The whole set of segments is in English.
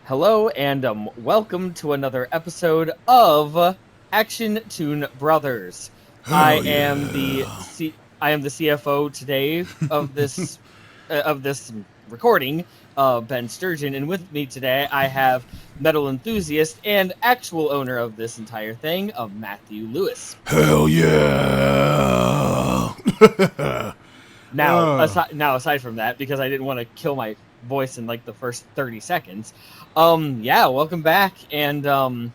Hello and welcome to another episode of Action Toon Brothers. I Hell am yeah. I am the CFO today of this recording, Ben Sturgeon, and with me today I have metal enthusiast and actual owner of this entire thing, of Matthew Lewis. Hell yeah. Now, aside from that, because I didn't want to kill my voice in like the first 30 seconds, welcome back, and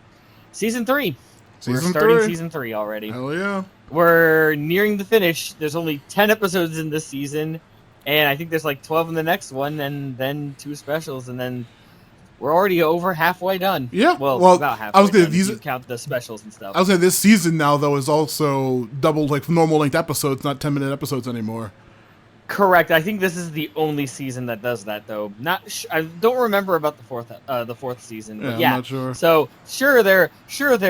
season 3. We're starting season 3 already. Hell yeah. We're nearing the finish. There's only 10 episodes in this season, and I think there's like 12 in the next one, and then 2 specials, and then we're already over halfway done. Yeah. Well, about halfway. I was gonna done, if you count the specials and stuff. I was gonna this season now though is also double like normal length episodes, not 10-minute episodes anymore. Correct. I think this is the only season that does that, though. I don't remember about the fourth season. But yeah, I'm not sure. So they're short.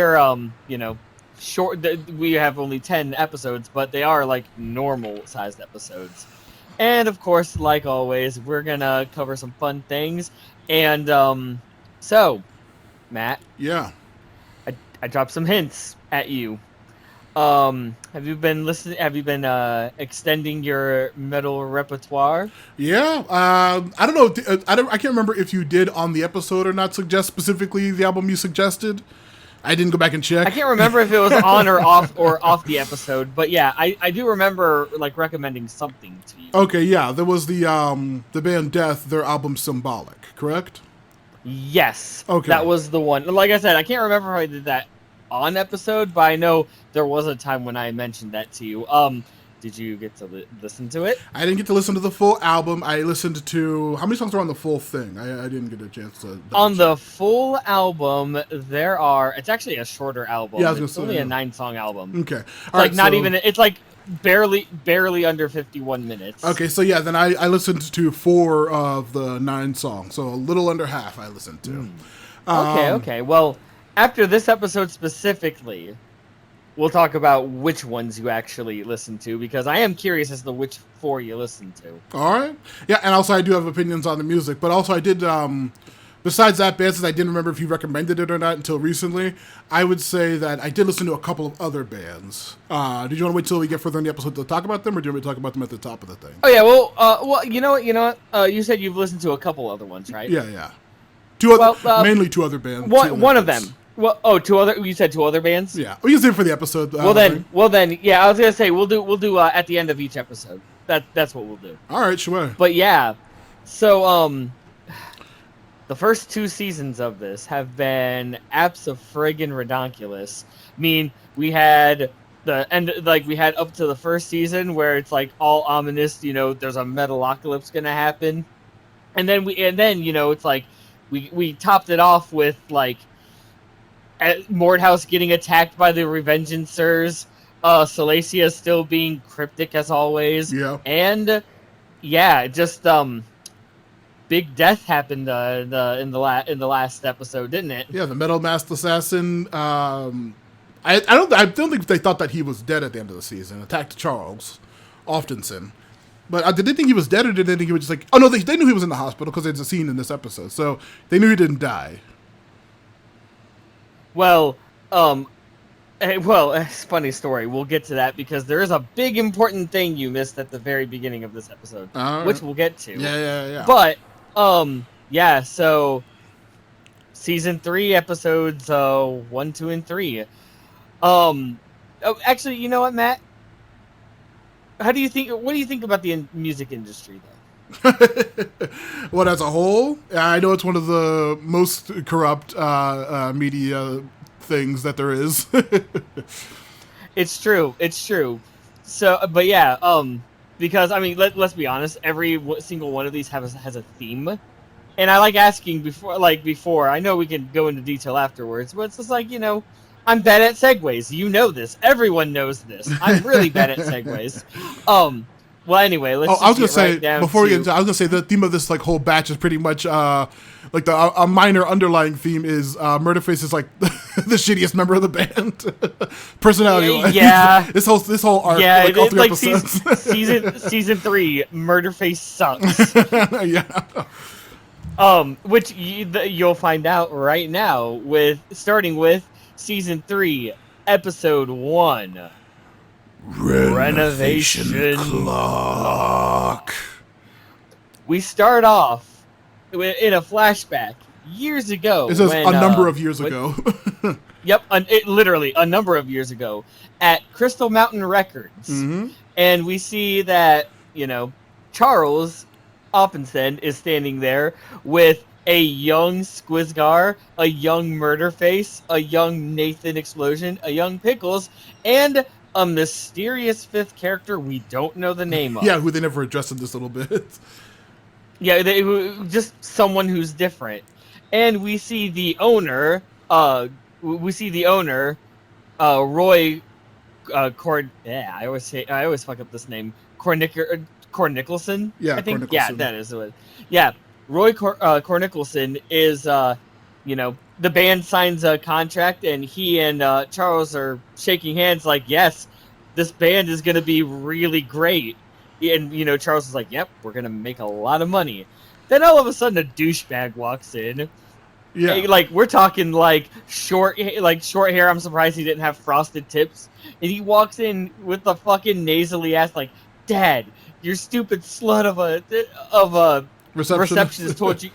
We have only 10 episodes, but they are like normal sized episodes. And of course, like always, we're gonna cover some fun things. And so, Matt. Yeah. I dropped some hints at you. Have you been listening? Have you been extending your metal repertoire? Yeah. I don't know. I can't remember if you did on the episode or not suggest specifically the album you suggested. I didn't go back and check. I can't remember if it was on or off the episode, but yeah, I do remember like recommending something to you. Okay, yeah, there was the band Death, their album Symbolic, correct? Yes. Okay. That was the one. Like I said, I can't remember if I did that on episode, but I know there was a time when I mentioned that to you. Did you get to listen to it? I didn't get to listen to the full album. I listened to how many songs are on the full thing? I didn't get a chance to. On the full album, there are. It's actually a shorter album. Yeah, it's only a 9-song album. Okay, It's like barely under 51 minutes. Okay, so yeah, then I listened to 4 of the 9 songs, so a little under half I listened to. Okay. Well, after this episode specifically, we'll talk about which ones you actually listen to, because I am curious as to which 4 you listen to. All right. Yeah, and also I do have opinions on the music, but also I did, besides that band, since I didn't remember if you recommended it or not until recently, I would say that I did listen to a couple of other bands. Did you want to wait till we get further in the episode to talk about them, or do you want me to talk about them at the top of the thing? Oh, yeah, well, you know what? You said you've listened to a couple other ones, right? Yeah. Mainly 2 other bands. One of them. Well, 2 other. You said 2 other bands. Yeah, we use it for the episode. Well then, yeah. I was gonna say we'll do at the end of each episode. That's what we'll do. All right, sure. But yeah, so the first 2 seasons of this have been abso-friggin-redonkulous. I mean, we had the end, like we had up to the first season where it's like all ominous. You know, there's a Metalocalypse gonna happen, and then it's like we topped it off with like Mordhaus getting attacked by the Revengeancers, Salacia still being cryptic as always. Yeah. And yeah, just big death happened in the last episode, didn't it? Yeah, the Metal Masked Assassin. I don't think they thought that he was dead at the end of the season. Attacked Charles, Offdenson. But did they think he was dead, or did they think he was just like? Oh no, they knew he was in the hospital because there's a scene in this episode, so they knew he didn't die. Well, it's a funny story. We'll get to that because there is a big important thing you missed at the very beginning of this episode, which we'll get to. Yeah. But, so season 3 episodes 1, 2, and 3. Actually, you know what, Matt? What do you think about the music industry, though? What, as a whole? I know it's one of the most corrupt media things that there is. It's true. So, but yeah, because I mean, let's be honest. Every single one of these has a theme, and I like asking before. I know we can go into detail afterwards, but it's just like, I'm bad at segues. You know this. Everyone knows this. I'm really bad at segues. Well, anyway, let's. I was gonna say before we get into, I was gonna say the theme of this like whole batch is pretty much like a minor underlying theme is Murderface is like the shittiest member of the band, personality. Yeah. this whole arc. Yeah, like, all 3 like episodes. season 3, Murderface sucks. Yeah. Which you'll find out right now starting with season 3, episode 1, Renovation Klok. Clock. We start off in a flashback years ago It says when a number of years ago. Yep, literally a number of years ago at Crystal Mountain Records. Mm-hmm. And we see that, Charles Offdenson is standing there with a young Squizgar, a young Murderface, a young Nathan Explosion, a young Pickles, and a mysterious fifth character we don't know the name of. Yeah, who they never addressed in this little bit. Yeah, just someone who's different. And we see the owner, Roy I always fuck up this name. Cornickelson. Yeah, I think. Cornickelson. Yeah, that is it. Yeah, Roy Cornickelson is the band signs a contract and he and Charles are shaking hands like, yes, this band is gonna be really great. And Charles is like, yep, we're gonna make a lot of money. Then all of a sudden a douchebag walks in. Yeah. Like, we're talking short hair. I'm surprised he didn't have frosted tips. And he walks in with the fucking nasally ass like, Dad, your stupid slut of a receptionist told you,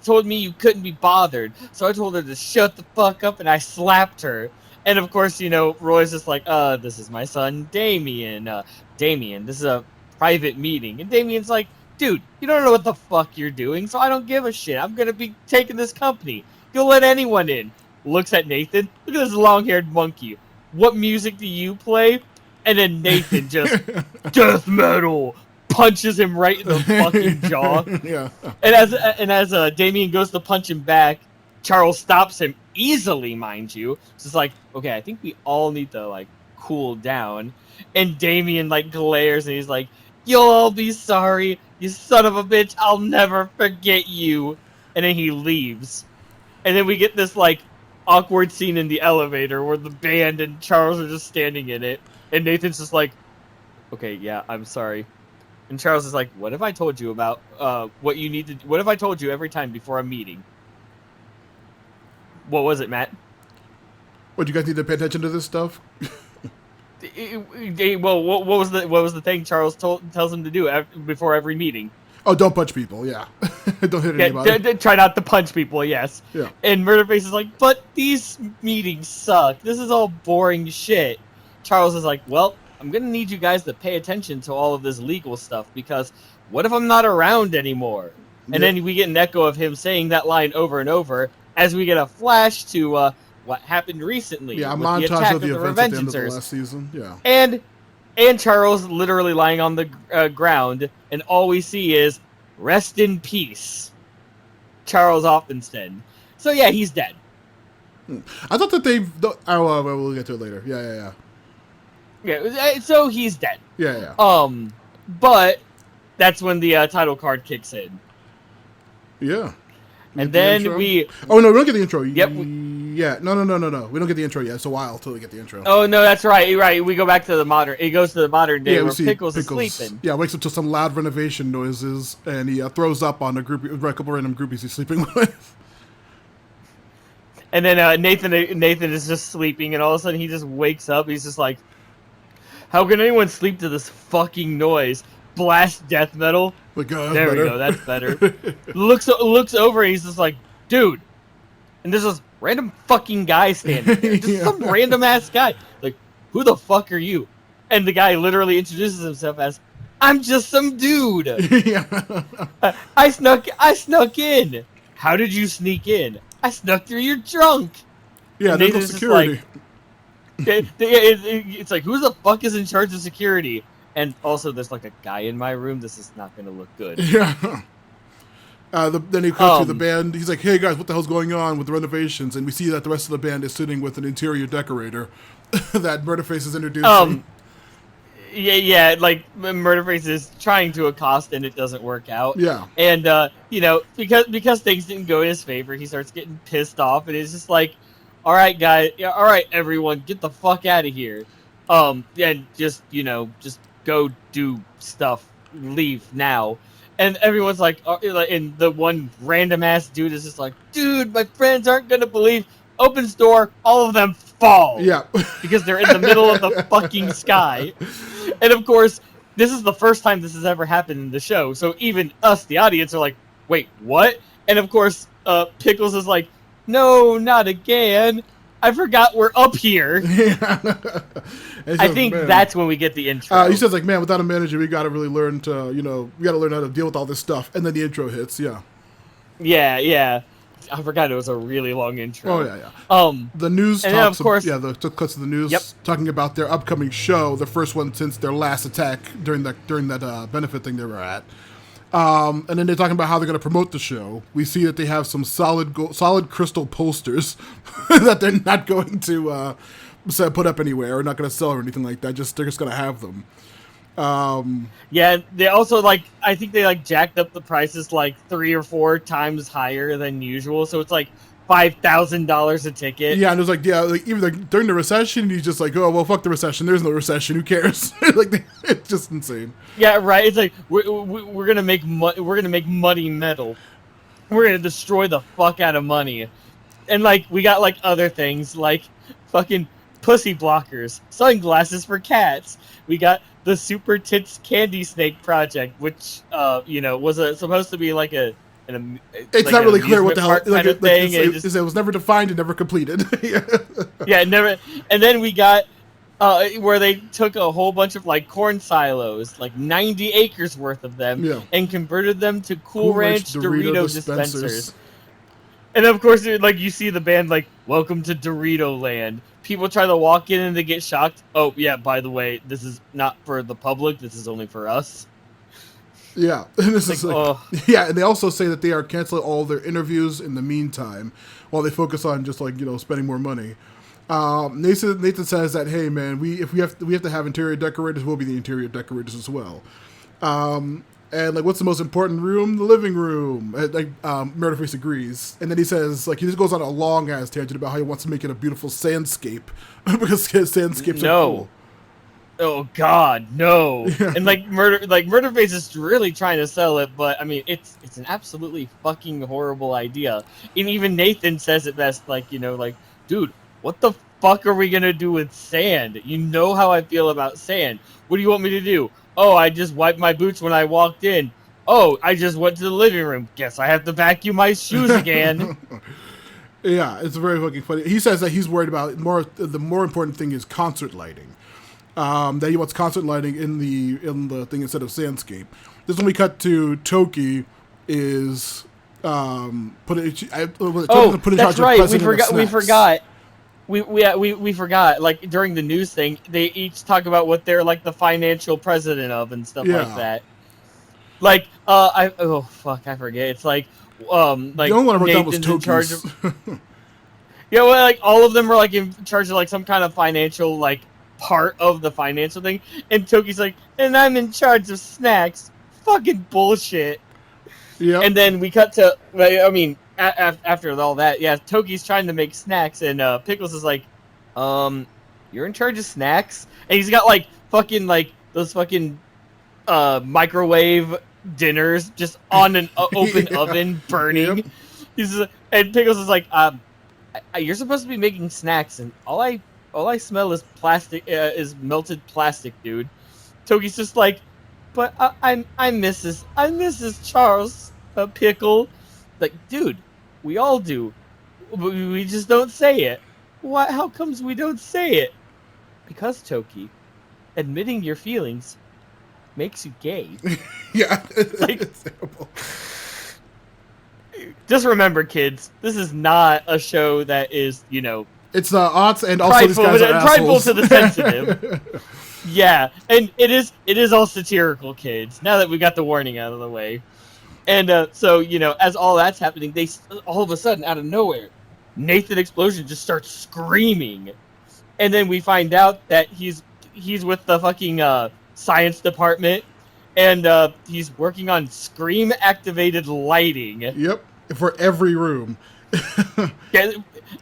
told me you couldn't be bothered. So I told her to shut the fuck up, and I slapped her. And of course, Roy's just like, this is my son Damien. Damien, this is a private meeting. And Damien's like, dude, you don't know what the fuck you're doing, so I don't give a shit. I'm gonna be taking this company. You'll let anyone in. Looks at Nathan. Look at this long-haired monkey. What music do you play? And then Nathan just death metal punches him right in the fucking jaw. Yeah. And as Damien goes to punch him back, Charles stops him easily, mind you. It's just like, okay, I think we all need to cool down. And Damien glares and he's like, you'll all be sorry, you son of a bitch, I'll never forget you. And then he leaves. And then we get this awkward scene in the elevator where the band and Charles are just standing in it. And Nathan's just like, okay, yeah, I'm sorry. And Charles is like, what have I told you about what you need to do? What have I told you every time before a meeting? What was it, Matt? What, you guys need to pay attention to this stuff? Well, what was the thing Charles tells him to do before every meeting? Oh, don't punch people, yeah. Don't hit anybody. Try not to punch people, yes. Yeah. And Murderface is like, but these meetings suck. This is all boring shit. Charles is like, well, I'm going to need you guys to pay attention to all of this legal stuff, because what if I'm not around anymore? And then we get an echo of him saying that line over and over as we get a flash to what happened recently. Yeah, a with montage the attack of the events at the end of the Revengeancers. last season, yeah. And Charles literally lying on the ground, and all we see is, rest in peace, Charles Offdenson. So yeah, he's dead. I thought that they've... we'll get to it later. Yeah. Yeah, so he's dead. Yeah. But that's when the title card kicks in. Yeah. And then we... Oh, no, we don't get the intro. Yep. Yeah, no. We don't get the intro yet. It's a while till we get the intro. Oh, no, that's right. Right. We go back to the modern... It goes to the modern day where Pickles is sleeping. Yeah, wakes up to some loud renovation noises, and he throws up on a couple random groupies he's sleeping with. And then Nathan is just sleeping, and all of a sudden he just wakes up. He's just like, how can anyone sleep to this fucking noise? Blast death metal. There we go. That's better. looks over and he's just like, dude. And there's this random fucking guy standing there. Just some random ass guy. Like, who the fuck are you? And the guy literally introduces himself as, I'm just some dude. I snuck in. How did you sneak in? I snuck through your trunk. Yeah, there's no security. It's like, who the fuck is in charge of security? And also, there's a guy in my room. This is not going to look good. Yeah. Then he comes to the band. He's like, hey, guys, what the hell's going on with the renovations? And we see that the rest of the band is sitting with an interior decorator that Murderface is introducing. Yeah, Murderface is trying to accost, and it doesn't work out. Yeah. And, because things didn't go in his favor, he starts getting pissed off, and it's just like, all right, guys, all right, everyone, get the fuck out of here. And just go do stuff, leave now. and everyone's like, and the one random ass dude is just like, dude, my friends aren't gonna believe. Opens door, all of them fall. Yeah. Because they're in the middle of the fucking sky. And of course, this is the first time this has ever happened in the show. So even us, the audience, are like, wait, what? And of course, Pickles is like, no, not again. I forgot we're up here. Yeah. I think that's when we get the intro. He says, like, man, without a manager, we got to really learn to, we got to learn how to deal with all this stuff. And then the intro hits, yeah. Yeah. I forgot it was a really long intro. Oh, yeah. The news and then, of course, the cuts of the news talking about their upcoming show, the first one since their last attack during that benefit thing they were at. And then they're talking about how they're going to promote the show. We see that they have some solid crystal posters that they're not going to put up anywhere or not going to sell or anything like that. They're just going to have them. Yeah, they also I think they jacked up the prices 3 or 4 times higher than usual, so it's $5,000 a ticket. Yeah, and it was even during the recession, he's just like, oh well, fuck the recession. There's no recession. Who cares? It's just insane. Yeah, right. It's we're gonna make we're gonna make money metal. We're gonna destroy the fuck out of money, and we got other things fucking pussy blockers, sunglasses for cats. We got the Super Tits Candy Snake project, which was supposed to be it's not really clear what the hell it was never defined and never completed. Yeah, never. And then we got where they took a whole bunch of corn silos, 90 acres worth of them, and converted them to Cool Ranch Dorito dispensers. And of course, you see the band "Welcome to Dorito Land." People try to walk in and they get shocked. Oh yeah, by the way, this is not for the public. This is only for us. Yeah, and this is yeah, and they also say that they are canceling all their interviews in the meantime, while they focus on just spending more money. Nathan says that, hey man, we have to have interior decorators. We'll be the interior decorators as well. And what's the most important room? The living room. Murderface agrees, and then he says he just goes on a long ass tangent about how he wants to make it a beautiful sandscape because sandscapes are cool. Oh God, no! Yeah. And Murderface is really trying to sell it, but I mean, it's an absolutely fucking horrible idea. And even Nathan says it best, dude, what the fuck are we gonna do with sand? You know how I feel about sand. What do you want me to do? Oh, I just wiped my boots when I walked in. Oh, I just went to the living room. Guess I have to vacuum my shoes again. Yeah, it's very fucking funny. He says that he's worried about the more important thing is concert lighting. That he wants concert lighting in the thing instead of sandscape. This one we cut to Toki is put in that's right. We forgot. We forgot. During the news thing, they each talk about what they're the financial president of and stuff like that. I forget. It's the only one I wrote down was Toki's. Yeah, well, all of them are in charge of some kind of financial part of the financial thing, and Toki's and I'm in charge of snacks. Fucking bullshit. Yeah. And then we cut to, after all that, yeah, Toki's trying to make snacks, and Pickles is you're in charge of snacks, and he's got those fucking microwave dinners just on an open oven burning. Yep. And Pickles is you're supposed to be making snacks, and all I smell is plastic, is melted plastic, dude. Toki's just but I'm Mrs. Charles Pickle. Dude, we all do. We just don't say it. Why? How comes we don't say it? Because, Toki, admitting your feelings makes you gay. Yeah. It's terrible. Just remember, kids, this is not a show that is, it's the odds, and also these guys are prideful assholes. to the sensitive. Yeah, and it is all satirical, kids. Now that we got the warning out of the way, and so as all that's happening, they all of a sudden out of nowhere, Nathan Explosion just starts screaming, and then we find out that he's with the fucking science department, and he's working on scream activated lighting. Yep, for every room. Yeah,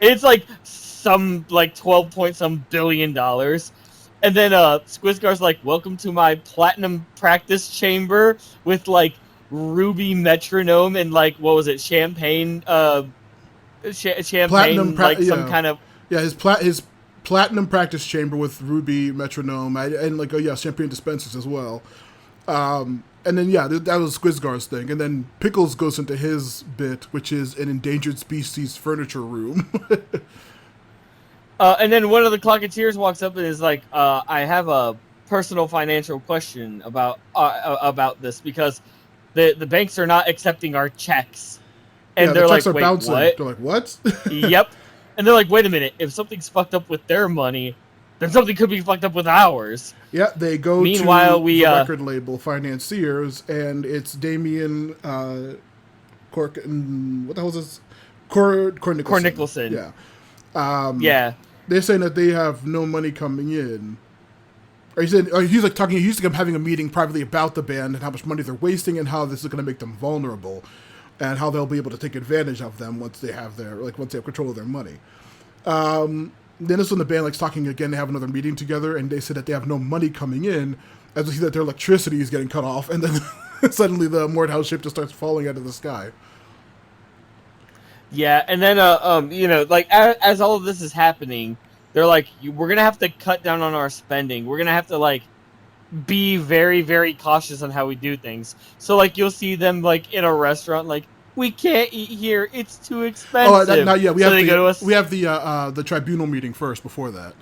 it's some 12 point some billion dollars, and then Squizgar's welcome to my platinum practice chamber with ruby metronome and like what was it, champagne, Platinum, champagne, like some yeah, kind of. yeah. His platinum practice chamber with ruby metronome and like champagne dispensers as well. And then yeah, that was Squizgar's thing, and then Pickles goes into his bit, which is an endangered species furniture room. And then one of the clocketeers walks up and is like, "I have a personal financial question about this because the banks are not accepting our checks." Yeah, And the they're checks like, are "Wait, bouncing. what?" They're like, what? Yep. And they're like, "Wait a minute. If something's fucked up with their money, then something could be fucked up with ours." Yeah, they go Meanwhile, to we the record label financiers, and it's Damien Cork. What the hell is this? Cor Nicholson. Nicholson. Yeah. Yeah. They're saying that they have no money coming in. Or he's like talking. He's like having a meeting privately about the band and how much money they're wasting and how this is going to make them vulnerable, and how they'll be able to take advantage of them once they have control of their money. Then it's when the band likes talking again. They have another meeting together, and they say that they have no money coming in, as we see that their electricity is getting cut off, and then suddenly the Mordhouse ship just starts falling out of the sky. Yeah, and then like as all of this is happening, they're like, we're gonna have to cut down on our spending. We're gonna have to like be very, very cautious on how we do things. So like you'll see them like in a restaurant, like, we can't eat here; it's too expensive. Oh, not yet. We so have the tribunal meeting first before that.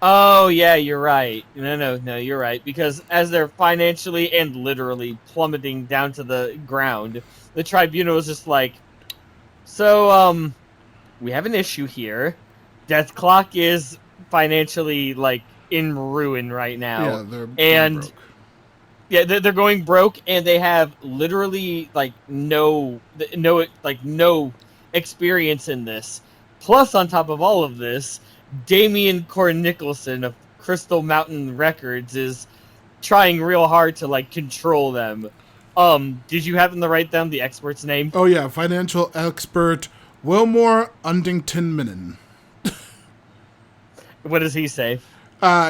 Oh yeah, you're right. No, you're right. Because as they're financially and literally plummeting down to the ground, the tribunal is just like, so we have an issue here. Dethclock is financially like in ruin right now. Yeah, they're and broke. yeah, they're going broke, and they have literally like no experience in this. Plus, on top of all of this, Damien Nicholson of Crystal Mountain Records is trying real hard to like control them. Did you happen to write down the expert's name? Oh yeah, financial expert Wilmore Undington-Minen. What does he say?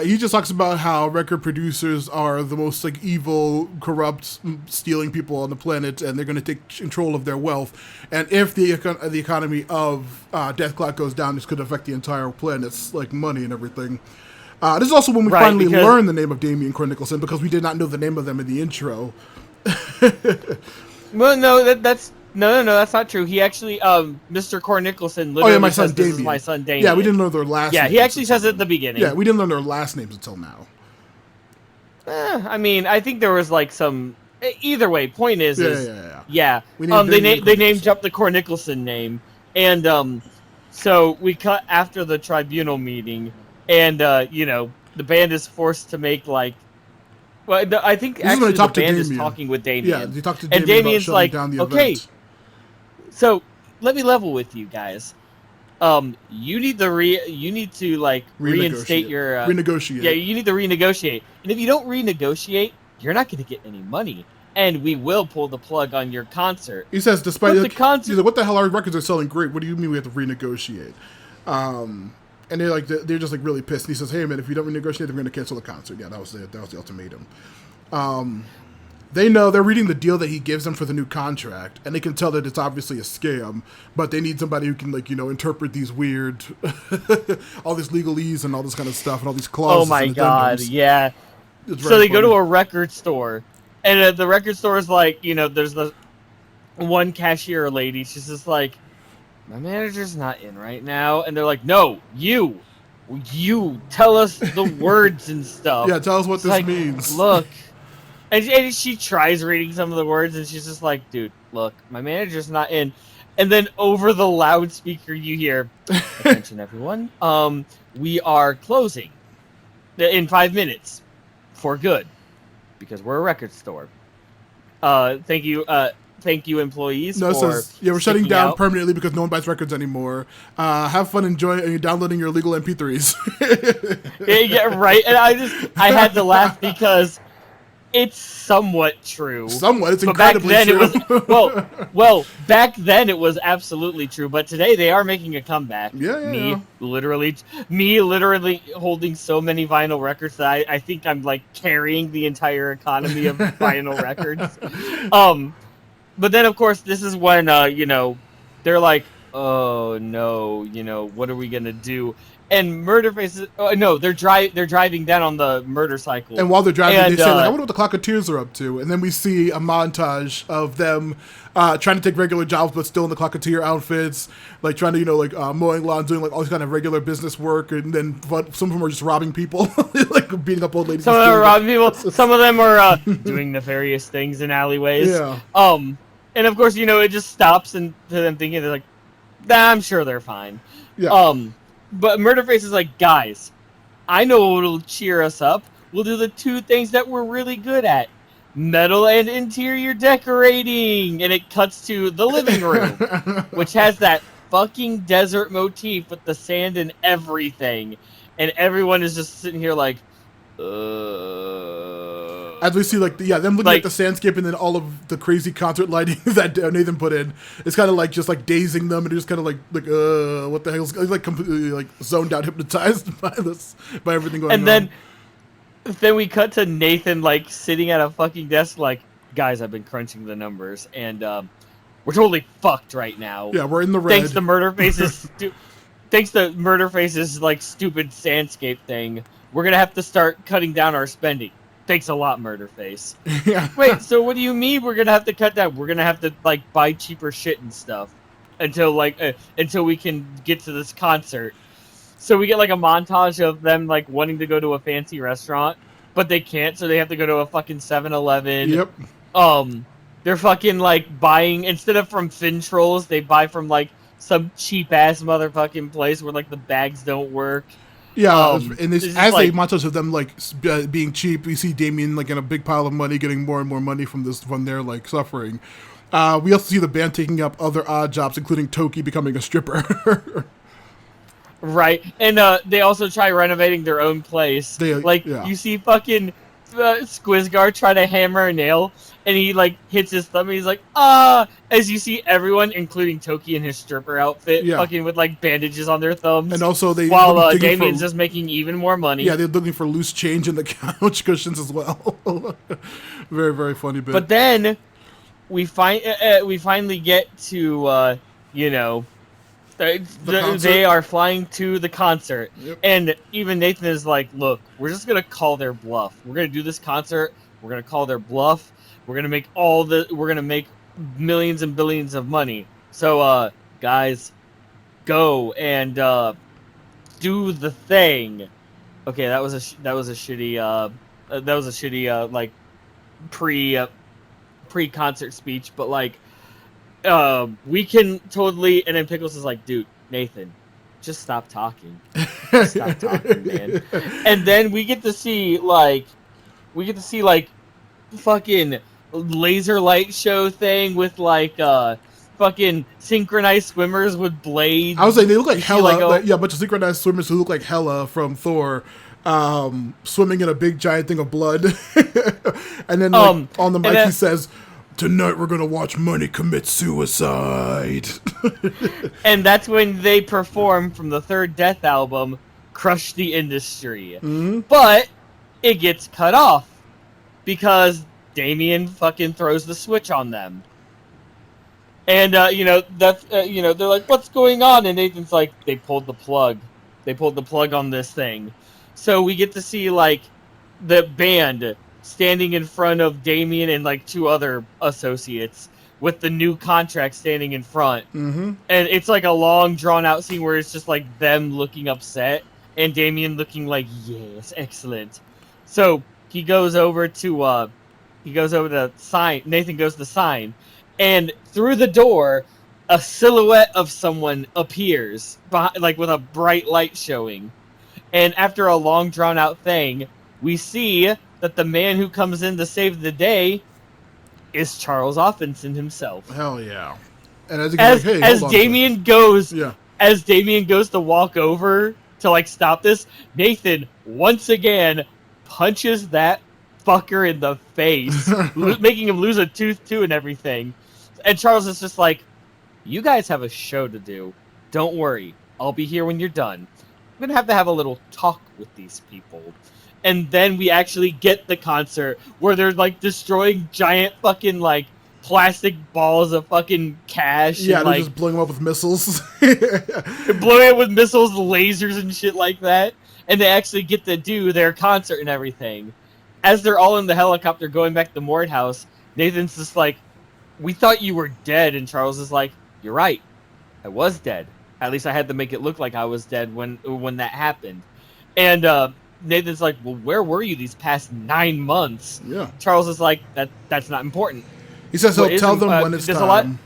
He just talks about how record producers are the most like evil, corrupt, stealing people on the planet, and they're going to take control of their wealth. And if the economy of Dethclock goes down, this could affect the entire planet's like money and everything. This is also when we finally learn the name of Damien Nicholson, because we did not know the name of them in the intro. Well, no, that's not true. He actually, Mr. Nicholson literally my says, son "This Damien." is my son Damien." Yeah, we didn't learn their last names. Yeah, he actually says it at the beginning. Yeah, we didn't learn their last names until now. I mean, I think there was like some. Either way, point is, yeah. They name dropped the Nicholson name, and so we cut after the tribunal meeting, and the band is forced to make like. Well, I think actually the band is talking with Damien. Yeah, they talked to Damien, and Damien's about like, down the okay, event. So let me level with you guys. You need to reinstate your renegotiate. Yeah, you need to renegotiate. And if you don't renegotiate, you're not going to get any money, and we will pull the plug on your concert. He says, despite the concert, he's like, what the hell? Our records are selling great. What do you mean we have to renegotiate? And they're just like really pissed. And he says, hey man, if you don't renegotiate, they're going to cancel the concert. Yeah, that was the ultimatum. They know, they're reading the deal that he gives them for the new contract, and they can tell that it's obviously a scam, but they need somebody who can interpret these weird all this legalese and all this kind of stuff and all these clauses. Oh my god, yeah. So they go to a record store, and the record store is like, there's the one cashier lady. She's just like, my manager's not in right now, and they're like, no, you tell us the words and stuff. Yeah, tell us what this means. Look. And she tries reading some of the words, and she's just like, dude, look, my manager's not in. And then over the loudspeaker, you hear, attention, everyone. We are closing in 5 minutes for good, because we're a record store. Thank you, employees. No, it says, we're shutting down permanently because no one buys records anymore. Have fun enjoying downloading your illegal MP3s. Yeah, right. And I had to laugh because It's somewhat true. Somewhat, it's But back incredibly then true. it was back then it was absolutely true. But today they are making a comeback. Yeah. Me literally holding so many vinyl records that I think I'm like carrying the entire economy of vinyl records. But then of course this is when they're like, oh no, what are we gonna do? And Murderface, no, they're driving down on the murder cycle. And while they're driving, and, they say, like, I wonder what the Clocketeers are up to. And then we see a montage of them trying to take regular jobs, but still in the Clocketeer outfits, like trying to, mowing lawn, doing like all this kind of regular business work. And then some of them are just robbing people, like beating up old ladies. Some of them are robbing people. Some of them are doing nefarious things in alleyways. Yeah. And of course, it just stops and to them thinking they're like, nah, I'm sure they're fine. Yeah. But Murderface is like, guys, I know what'll cheer us up. We'll do the two things that we're really good at: metal and interior decorating. And it cuts to the living room, which has that fucking desert motif with the sand and everything. And everyone is just sitting here like, As we see, them looking at the sandscape and then all of the crazy concert lighting that Nathan put in, it's kind of just dazing them, and they're just kind of what the hell? It's like completely zoned out, hypnotized by everything going on. And then we cut to Nathan sitting at a fucking desk, like, guys, I've been crunching the numbers, and we're totally fucked right now. Yeah, we're in the red. Thanks to Murderface's stupid sandscape thing, we're gonna have to start cutting down our spending. Thanks a lot, Murderface. Yeah. Wait, so what do you mean we're gonna have to cut down? We're gonna have to buy cheaper shit and stuff until we can get to this concert. So we get a montage of them wanting to go to a fancy restaurant, but they can't, so they have to go to a fucking 7-Eleven. Yep. They're fucking buying, instead of from Fintrolls, they buy from some cheap ass motherfucking place where the bags don't work. Yeah, and as they montage of them being cheap, we see Damien in a big pile of money, getting more and more money from their suffering. We also see the band taking up other odd jobs, including Toki becoming a stripper. Right, and they also try renovating their own place. You see fucking Squizgar try to hammer a nail, and he hits his thumb, and he's like, ah! As you see everyone, including Toki in his stripper outfit, fucking with bandages on their thumbs. And also while Damien's just making even more money. Yeah, they're looking for loose change in the couch cushions as well. Very, very funny bit. But then we finally get to they are flying to the concert. Yep. And even Nathan is like, look, we're just gonna call their bluff. We're gonna do this concert, we're gonna call their bluff, we're gonna make millions and billions of money. So guys, go and do the thing. Okay, that was a shitty pre-concert speech, but we can totally. And then Pickles is like, dude, Nathan, just stop talking. Just stop talking, man. And then we get to see fucking laser light show thing with fucking synchronized swimmers with blades. I was like, they look like Hela. A bunch of synchronized swimmers who look like Hela from Thor, swimming in a big giant thing of blood. And then on the mic he says, tonight we're gonna watch money commit suicide. And that's when they perform from the third Death album, Crush the Industry. Mm-hmm. But it gets cut off because Damien fucking throws the switch on them. And they're like, what's going on? And Nathan's like, they pulled the plug. They pulled the plug on this thing. So we get to see the band standing in front of Damien and two other associates with the new contract standing in front. Mm-hmm. And it's a long drawn out scene where it's just them looking upset and Damien looking yes, excellent. So he goes over to sign. Nathan goes to sign, and through the door a silhouette of someone appears behind, with a bright light showing. And after a long drawn out thing, we see that the man who comes in to save the day is Charles Offdenson himself. Hell yeah! And as Damien goes to walk over to stop this, Nathan once again punches that fucker in the face, making him lose a tooth too and everything. And Charles is just like, you guys have a show to do. Don't worry. I'll be here when you're done. I'm going to have a little talk with these people. And then we actually get the concert where they're like destroying giant fucking like plastic balls of fucking cash. Yeah, and, they're like, just blowing them up with missiles. blowing it with missiles, lasers, and shit like that. And they actually get to do their concert and everything. As they're all in the helicopter going back to Mort House, Nathan's just like, we thought you were dead. And Charles is like, you're right. I was dead. At least I had to make it look like I was dead when that happened. And Nathan's like, well, where were you these past 9 months? Yeah. Charles is like, that's not important. He says he'll tell them when it's time.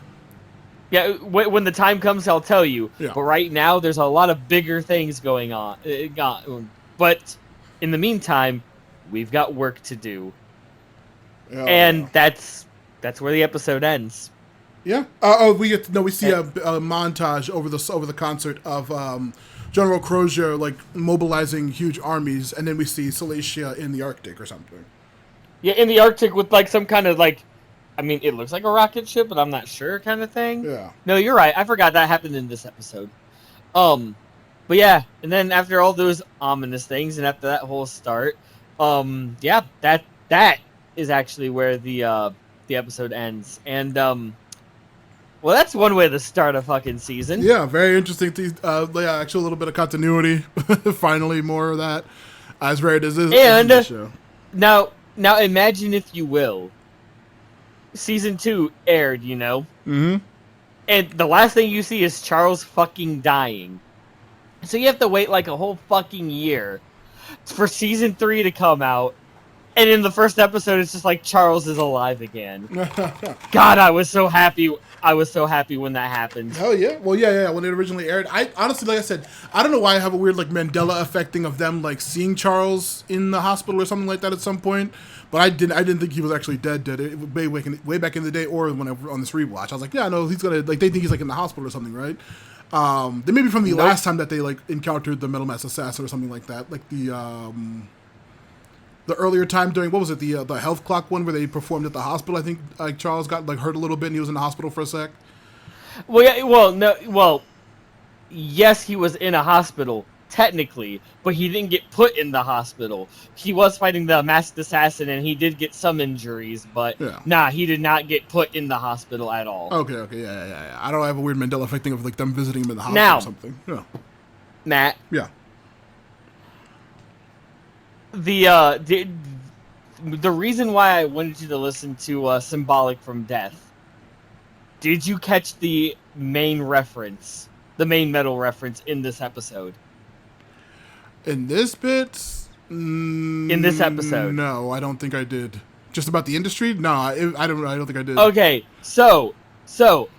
Yeah, when the time comes, I'll tell you. Yeah. But right now, there's a lot of bigger things going on. But in the meantime, we've got work to do. And that's where the episode ends. Yeah. We see a montage over the concert of General Crozier like mobilizing huge armies, and then we see Salacia in the Arctic or something. Yeah, in the Arctic with like some kind of like, I mean, it looks like a rocket ship, but I'm not sure kind of thing. Yeah. No, you're right. I forgot that happened in this episode. But yeah, and then after all those ominous things, and after that whole start, yeah, that is actually where the episode ends. And well, that's one way to start a fucking season. Yeah, very interesting. Actually, a little bit of continuity. Finally, more of that. As rare as is. And the show. Now imagine, if you will, season 2 aired, you know? Mm-hmm. And the last thing you see is Charles fucking dying. So you have to wait like a whole fucking year for season 3 to come out. And in the first episode, it's just like Charles is alive again. God, I was so happy. I was so happy when that happened. Hell yeah. Well, yeah. When it originally aired, I honestly, like I said, I don't know why I have a weird like Mandela effect thing of them like seeing Charles in the hospital or something like that at some point. But I didn't think he was actually dead. Way back in the day, or whenever on this rewatch, I was like, yeah, no, he's gonna like they think he's like in the hospital or something, right? Then maybe from the last time that they like encountered the Metal Mass Assassin or something like that, like the earlier time during, what was it, the health clock one where they performed at the hospital. I think like Charles got like hurt a little bit and he was in the hospital for a sec. Well, yeah, well, yes, he was in a hospital technically, but he didn't get put in the hospital. He was fighting the masked assassin and he did get some injuries, but nah, he did not get put in the hospital at all. Okay, yeah. I don't have a weird Mandela effect thing of like them visiting him in the hospital or something. Yeah. Matt. Yeah. The reason why I wanted you to listen to Symbolic from Death, did you catch the main reference, the main metal reference in this episode? In this bit? In this episode? No, I don't think I did. Just about the industry? No, I don't think I did. Okay, so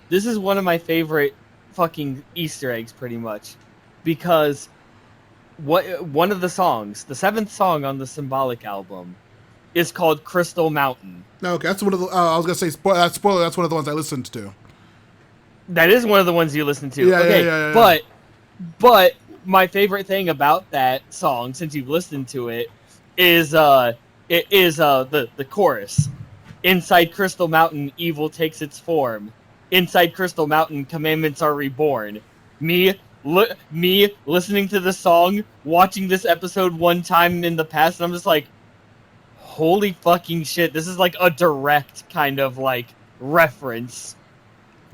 this is one of my favorite fucking Easter eggs, pretty much, because one of the songs, the 7th song on the Symbolic album, is called Crystal Mountain. Okay, that's one of the. I was gonna say spoiler. That's one of the ones I listened to. That is one of the ones you listen to. Yeah, okay, yeah. But my favorite thing about that song, since you've listened to it, is the chorus. Inside Crystal Mountain, evil takes its form. Inside Crystal Mountain, commandments are reborn. Me listening to the song, watching this episode one time in the past, and I'm just like, holy fucking shit, this is like a direct kind of like reference.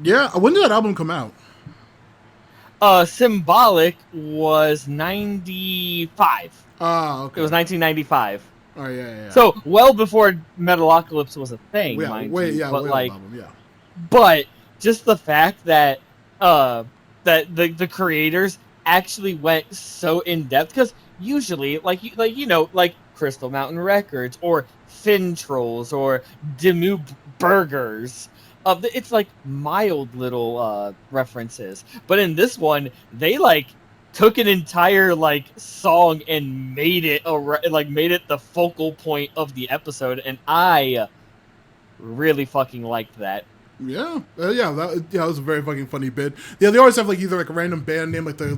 Yeah, when did that album come out? Symbolic was 95. Okay. It was 1995. Oh yeah. So well before Metalocalypse was a thing, But just the fact that the creators actually went so in depth, because usually like Crystal Mountain Records or Fin Trolls or Demu Burgers, it's like mild little references, but in this one they like took an entire like song and made it the focal point of the episode, and I really fucking liked that. Yeah, that was a very fucking funny bit. Yeah, they always have like either like a random band name, like the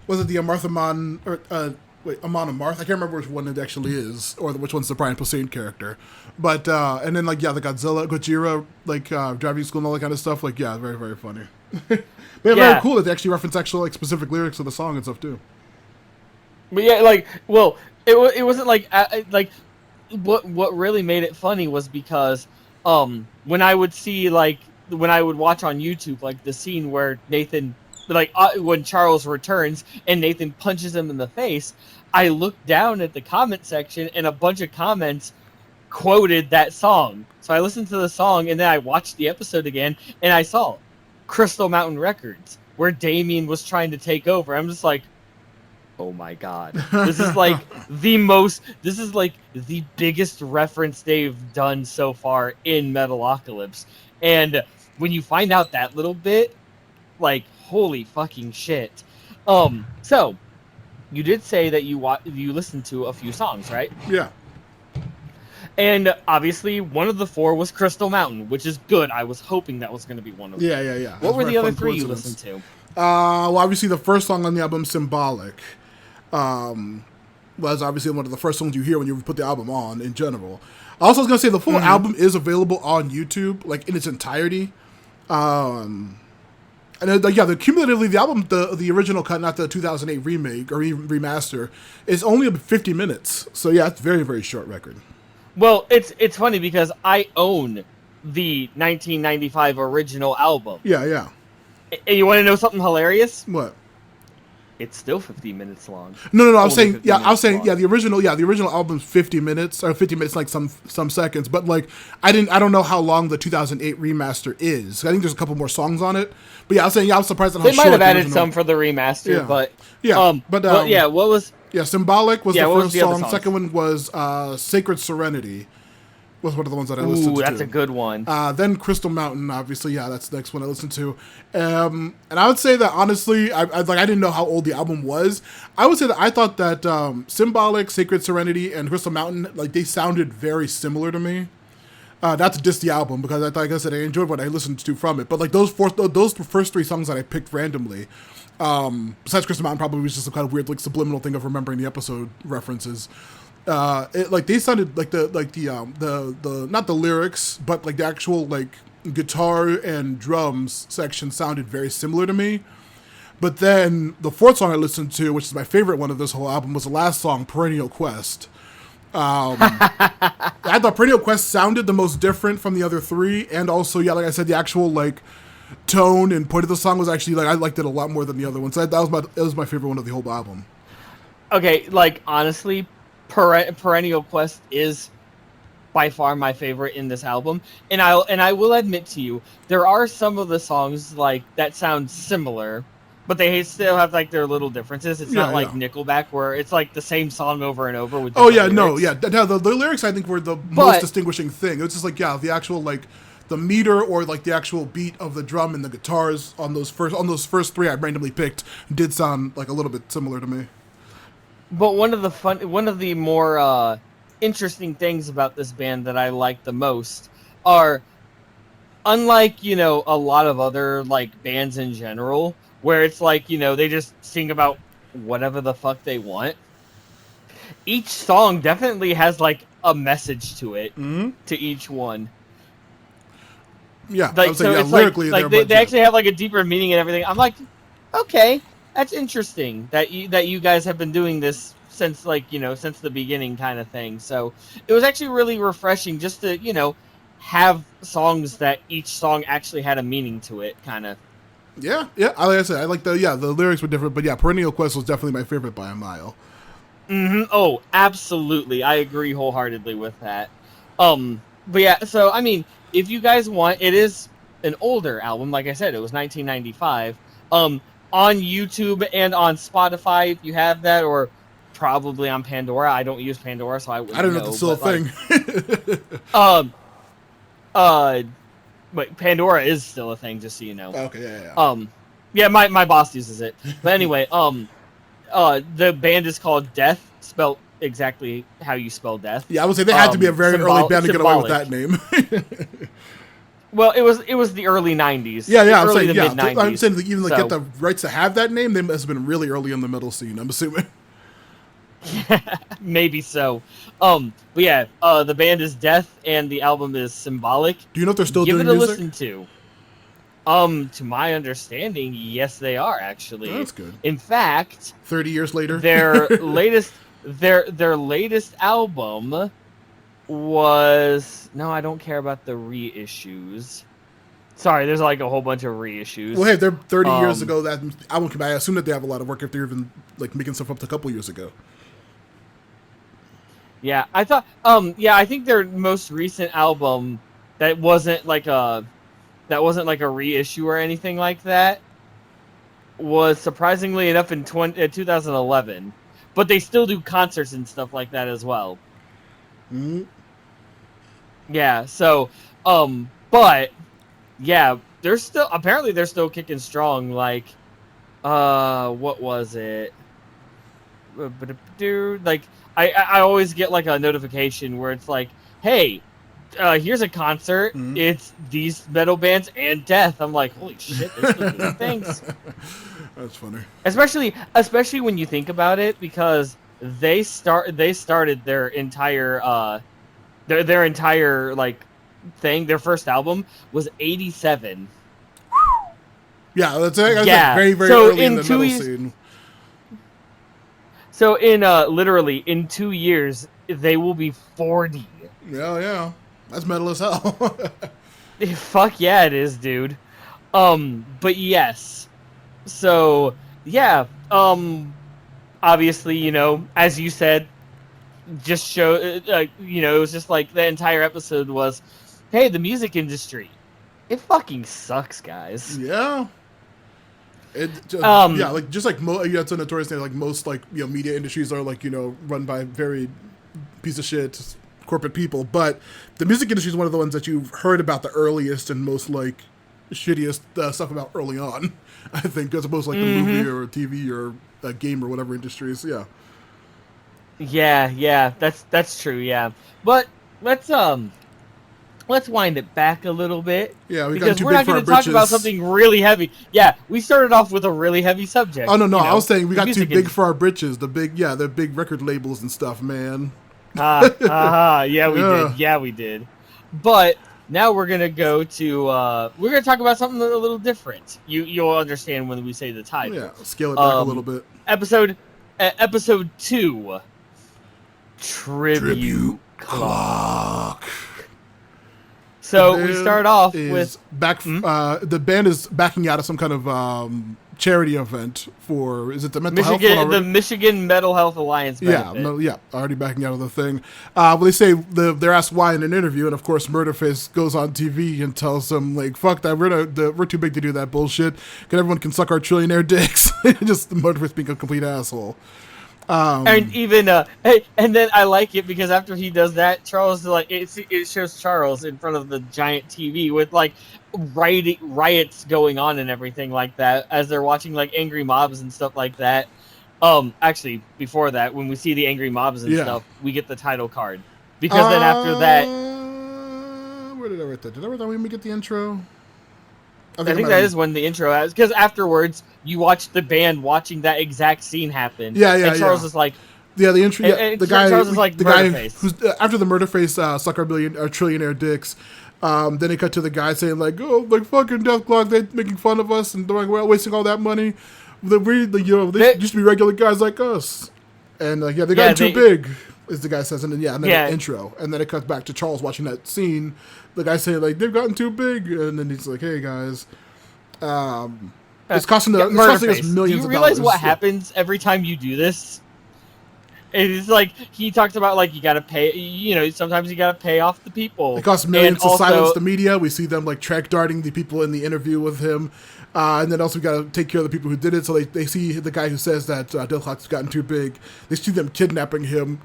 was it the Martha Mon or wait, Amon Amarth. I can't remember which one it actually is, or which one's the Brian Posehn character. But and then like the Gojira like driving school and all that kind of stuff. Like very very funny. But yeah, very cool that they actually reference actual like specific lyrics of the song and stuff too. But yeah, like, well, it wasn't like what really made it funny was because when I would see like when I would watch on YouTube like the scene where Nathan like when Charles returns and Nathan punches him in the face, I looked down at the comment section and a bunch of comments quoted that song. So I listened to the song and then I watched the episode again and I saw Crystal Mountain Records where Damien was trying to take over. I'm just like, oh my god. This is like the biggest reference they've done so far in Metalocalypse. And when you find out that little bit, like, holy fucking shit. So you did say that you listened to a few songs, right? Yeah. And obviously one of the 4 was Crystal Mountain, which is good. I was hoping that was going to be one of them. Yeah. What were the other 3 you listened to? Well, obviously the first song on the album, Symbolic, was obviously one of the first songs you hear when you put the album on in general. I was going to say the full album is available on YouTube, like in its entirety. And cumulatively, the album, the original cut, not the 2008 remake or remaster, is only about 50 minutes. So yeah, it's a very, very short record. Well, it's funny because I own the 1995 original album. Yeah. And you want to know something hilarious? What? It's still 50 minutes long. No. I was saying, the original album's 50 minutes, or 50 minutes, like some seconds. But like, I don't know how long the 2008 remaster is. I think there's a couple more songs on it. But yeah, I was saying, I was surprised at how they short might have added original... some for the remaster, but what was? Yeah, Symbolic was the first song. Songs? Second one was Sacred Serenity. Was one of the ones that I listened to. Ooh, that's a good one. Then Crystal Mountain, obviously, that's the next one I listened to. And I would say that, honestly, I didn't know how old the album was. I would say that I thought that Symbolic, Sacred Serenity, and Crystal Mountain, like, they sounded very similar to me. Not to diss the album, because like I said, I enjoyed what I listened to from it. But, like, those first 3 songs that I picked randomly, besides Crystal Mountain, probably was just some kind of weird, like, subliminal thing of remembering the episode references. They sounded like the not the lyrics, but like the actual like guitar and drums section sounded very similar to me. But then the 4th song I listened to, which is my favorite one of this whole album, was the last song, Perennial Quest. I thought Perennial Quest sounded the most different from the other 3, and also like I said, the actual like tone and point of the song was actually like I liked it a lot more than the other one. So that was my favorite one of the whole album. Okay, like honestly, Perennial Quest is by far my favorite in this album, and I will admit to you, there are some of the songs like that sound similar, but they still have like their little differences. It's not like Nickelback where it's like the same song over and over with lyrics. The lyrics I think were the most distinguishing thing. It was just like the actual like the meter or like the actual beat of the drum and the guitars on those first 3 I randomly picked did sound like a little bit similar to me. But one of the more interesting things about this band that I like the most are, unlike a lot of other like bands in general, where it's like they just sing about whatever the fuck they want. Each song definitely has like a message to it, to each one. Yeah, like so, it's lyrically, like they actually have like a deeper meaning and everything. I'm like, okay. That's interesting that you guys have been doing this since since the beginning kind of thing. So it was actually really refreshing just to have songs that each song actually had a meaning to it, kind of. Yeah. Like I said, I like the lyrics were different, but Perennial Quest was definitely my favorite by a mile. Oh, absolutely, I agree wholeheartedly with that. But yeah, so I mean, if you guys want, it is an older album. Like I said, it was 1995. On YouTube and on Spotify, if you have that, or probably on Pandora. I don't use Pandora, so I wouldn't know. I don't know if it's still a thing. But Pandora is still a thing, just so you know. Okay, yeah. My boss uses it. But anyway, the band is called Death, spelled exactly how you spell death. Yeah, I would say they had to be a very early band to get away with that name. Well, it was the early 90s. Yeah, I'm early saying, to mid 90s. I'm saying that even get the rights to have that name, they must have been really early in the metal scene, I'm assuming. Maybe so. But yeah, the band is Death, and the album is Symbolic. Do you know if they're still Give doing it a music? listen to. To my understanding, yes, they are Oh, actually. that's good. In fact, 30 years later. their latest album was no, I don't care about the reissues. Sorry, there's like a whole bunch of reissues. Well, hey, they're 30 years Um, ago. That I won't. I assume that they have a lot of work if they're even like making stuff up to a couple years ago. yeah, I thought. Yeah, I think their most recent album that wasn't like a reissue or anything like that was surprisingly enough in 2011. But they still do concerts and stuff like that as well. Mm-hmm. Yeah, so but yeah, they're still kicking strong. Like, what was it? Dude, like I always get like a notification where it's like, hey, here's a concert. Mm-hmm. It's these metal bands and Death. I'm like, holy shit, they're still doing things. That's funny. Especially when you think about it, because they started their entire their entire like thing. Their first album was 87. Yeah, that's like Yeah. very very So early in in the 2 metal years, scene. so in literally in 2 years they will be 40. Yeah, that's metal as hell. Fuck yeah, it is, dude. But yes. So yeah. Obviously, as you said, just show. It was just like the entire episode was, hey, the music industry, it fucking sucks, guys. Yeah. It just, Um. like just like yeah, it's a notorious thing. Like most like media industries are like run by very piece of shit corporate people, but the music industry is one of the ones that you've heard about the earliest and most like shittiest stuff about early on. I think as opposed to like the movie or TV or a game or whatever industries. Yeah. Yeah, that's true. Yeah, but let's wind it back a little bit. Yeah, we've gotten Because too we're big not for our going to talk about britches. something really heavy. Yeah, we started off with a really heavy subject. Oh no, I was saying we the got too music big industry. for our britches. The big record labels and stuff, man. Yeah, we Yeah. did. Yeah, we did. But now we're gonna go to we're gonna talk about something a little different. You'll understand when we say the title. Yeah, scale it back a little bit. Episode 2. Tributeklok. Clock. So we start off with back. The band is backing out of some kind of charity event for. Is it the mental health one Michigan, already? the Michigan Mental Health Alliance benefit. Yeah, already backing out of the thing. Well, they say they're asked why in an interview, and of course, Murderface goes on TV and tells them like, "Fuck that, we're too big to do that bullshit. Because everyone can suck our trillionaire dicks." Just Murderface being a complete asshole. And even and then I like it because after he does that, Charles it shows Charles in front of the giant TV with like riots going on and everything like that as they're watching like angry mobs and stuff like that. Actually, before that, when we see the angry mobs and stuff, we get the title card because then after that, where did I write that? Did I write that when we get the intro? I think that is when the intro has, because afterwards you watch the band watching that exact scene happen. Yeah, and Charles is like, yeah, the intro. Yeah, the guy. Charles is like the guy Murderface. who's after the Murderface suck our trillionaire dicks. Then they cut to the guy saying like, "Oh, like fucking Dethhealth, they're making fun of us and they're like, we're wasting all that money. They used to be regular guys like us, and they got too big." As the guy says, and then the intro, and then it cuts back to Charles watching that scene. The guy saying like, "They've gotten too big," and then he's like, "Hey guys." It's costing us millions of dollars. Do you realize what happens every time you do this? It's like he talks about like you gotta pay. Sometimes you gotta pay off the people. It costs millions to silence the media. We see them like track darting the people in the interview with him, and then also we gotta take care of the people who did it. So they see the guy who says that Dethhealth's gotten too big. They see them kidnapping him,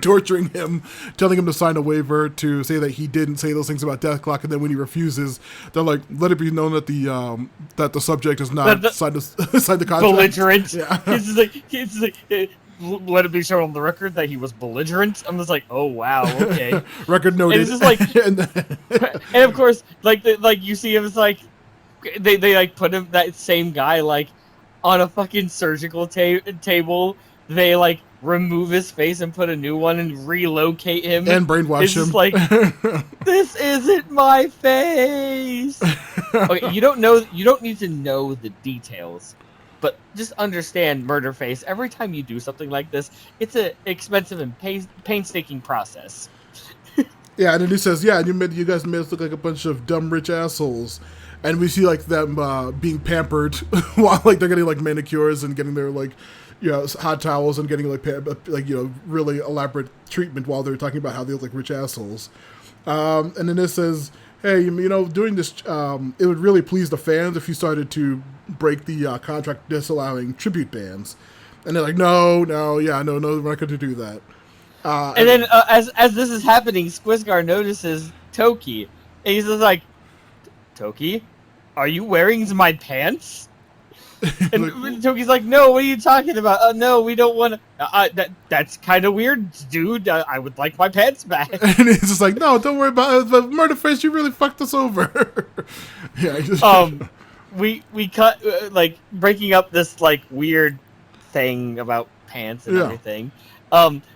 torturing him, telling him to sign a waiver to say that he didn't say those things about Dethhealth, and then when he refuses, they're like, "Let it be known that the subject is not signed the contract." Belligerent. Yeah. It's like let it be shown on the record that he was belligerent. I'm just like, oh wow, okay. Record noted. And it's just like, and of course, like you see him, it's like they like put him, that same guy, like on a fucking surgical table. They like remove his face and put a new one and relocate him. And brainwash It's him. just like, this isn't my face. Okay, you don't need to know the details, but just understand Murderface. Every time you do something like this, it's an expensive and painstaking process. Yeah, and then he says, "Yeah, you guys made us look like a bunch of dumb rich assholes," and we see like them being pampered while like they're getting like manicures and getting their like, hot towels and getting like really elaborate treatment while they're talking about how they look like rich assholes. And then it says, "Hey, doing this, it would really please the fans if you started to break the contract disallowing tribute bands." And they're like, "No, we're not going to do that." And then as this is happening, Squisgar notices Toki, and he's just like, "Toki, are you wearing my pants?" And Toki's like, "No, what are you talking about? No, we don't want to. That's kind of weird, dude. I would like my pants back." And he's just like, "No, don't worry about it. But Murderface, you really fucked us over." Yeah. We cut like breaking up this like weird thing about pants and everything.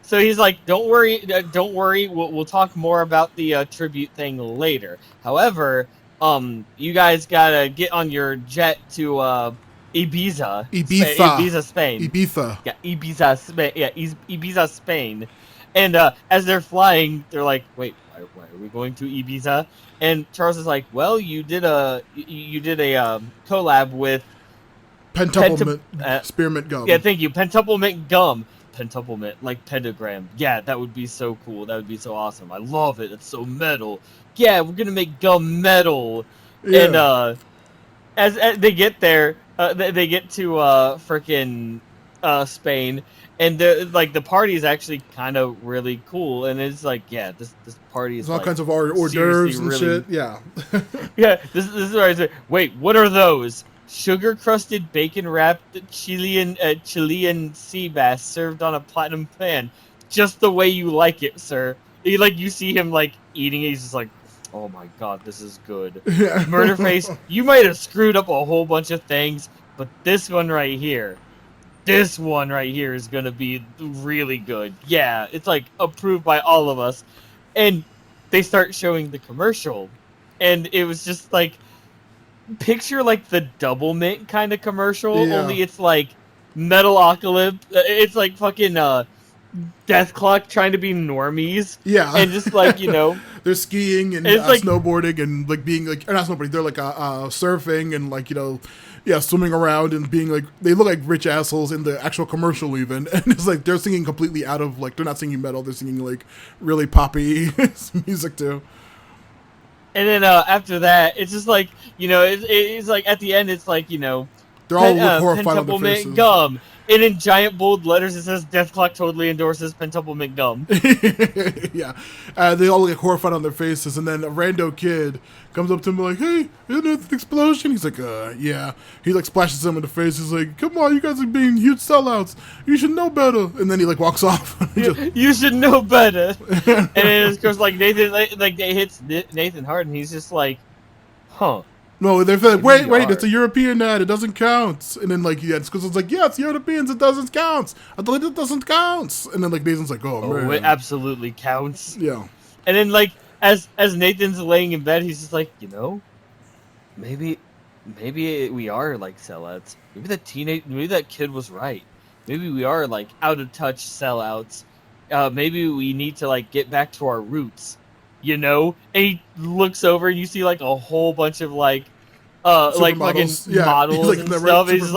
So he's like, "Don't worry. We'll talk more about the tribute thing later. However, you guys gotta get on your jet to Ibiza, Spain. Ibiza. Yeah, Ibiza, Spain. Yeah, Ibiza, Spain. And as they're flying, they're like, "Wait, why are we going to Ibiza?" And Charles is like, "Well, you did a collab with Pentuplement spearmint gum." Yeah, thank you. Pentuplement gum. Pentuplement, like pentagram. Yeah, that would be so cool. That would be so awesome. I love it. It's so metal. Yeah, we're gonna make gum metal. Yeah. And as they get there, they get to frickin' Spain, and the party is actually kind of really cool. And it's like, yeah, this party is there's all kinds of hors d'oeuvres and shit. Yeah. Yeah, this is what I say. Wait, what are those? Sugar-crusted, bacon-wrapped Chilean sea bass served on a platinum pan, just the way you like it, sir. You see him eating it. He's just like, "Oh my god, this is good." Yeah. Murderface, you might have screwed up a whole bunch of things, but this one right here is gonna be really good. Yeah, it's approved by all of us. And they start showing the commercial, and it was just picture the Double Mint kind of commercial, only it's Metalocalypse. It's fucking Dethhealth trying to be normies. Yeah. And just they're skiing and snowboarding and being or not snowboarding, they're surfing and swimming around and being they look like rich assholes in the actual commercial even. And it's they're singing completely out of they're not singing metal, they're singing really poppy music too. And then after that, it's just it's at the end, it's they're all horrified on their faces. Gum. And in giant bold letters, it says Dethhealth totally endorses Pentuplement gum. Yeah. They all look horrified on their faces. And then a rando kid comes up to him "Hey, isn't it an explosion?" He's like, yeah. He splashes him in the face. He's like, "Come on, you guys are being huge sellouts. You should know better." And then he walks off. You should know better. And then of course Nathan they hits Nathan hard, and he's just like, "Huh." No, they're wait, it's a European ad. It doesn't count. And then it's because it's yeah, it's Europeans. It doesn't count. I thought it doesn't count. And then Nathan's like, "Oh man, it absolutely counts." Yeah. And then as Nathan's laying in bed, he's just maybe we are sellouts. Maybe that kid was right. Maybe we are out of touch sellouts. Maybe we need to get back to our roots. And he looks over and you see a whole bunch of fucking models and stuff. He's just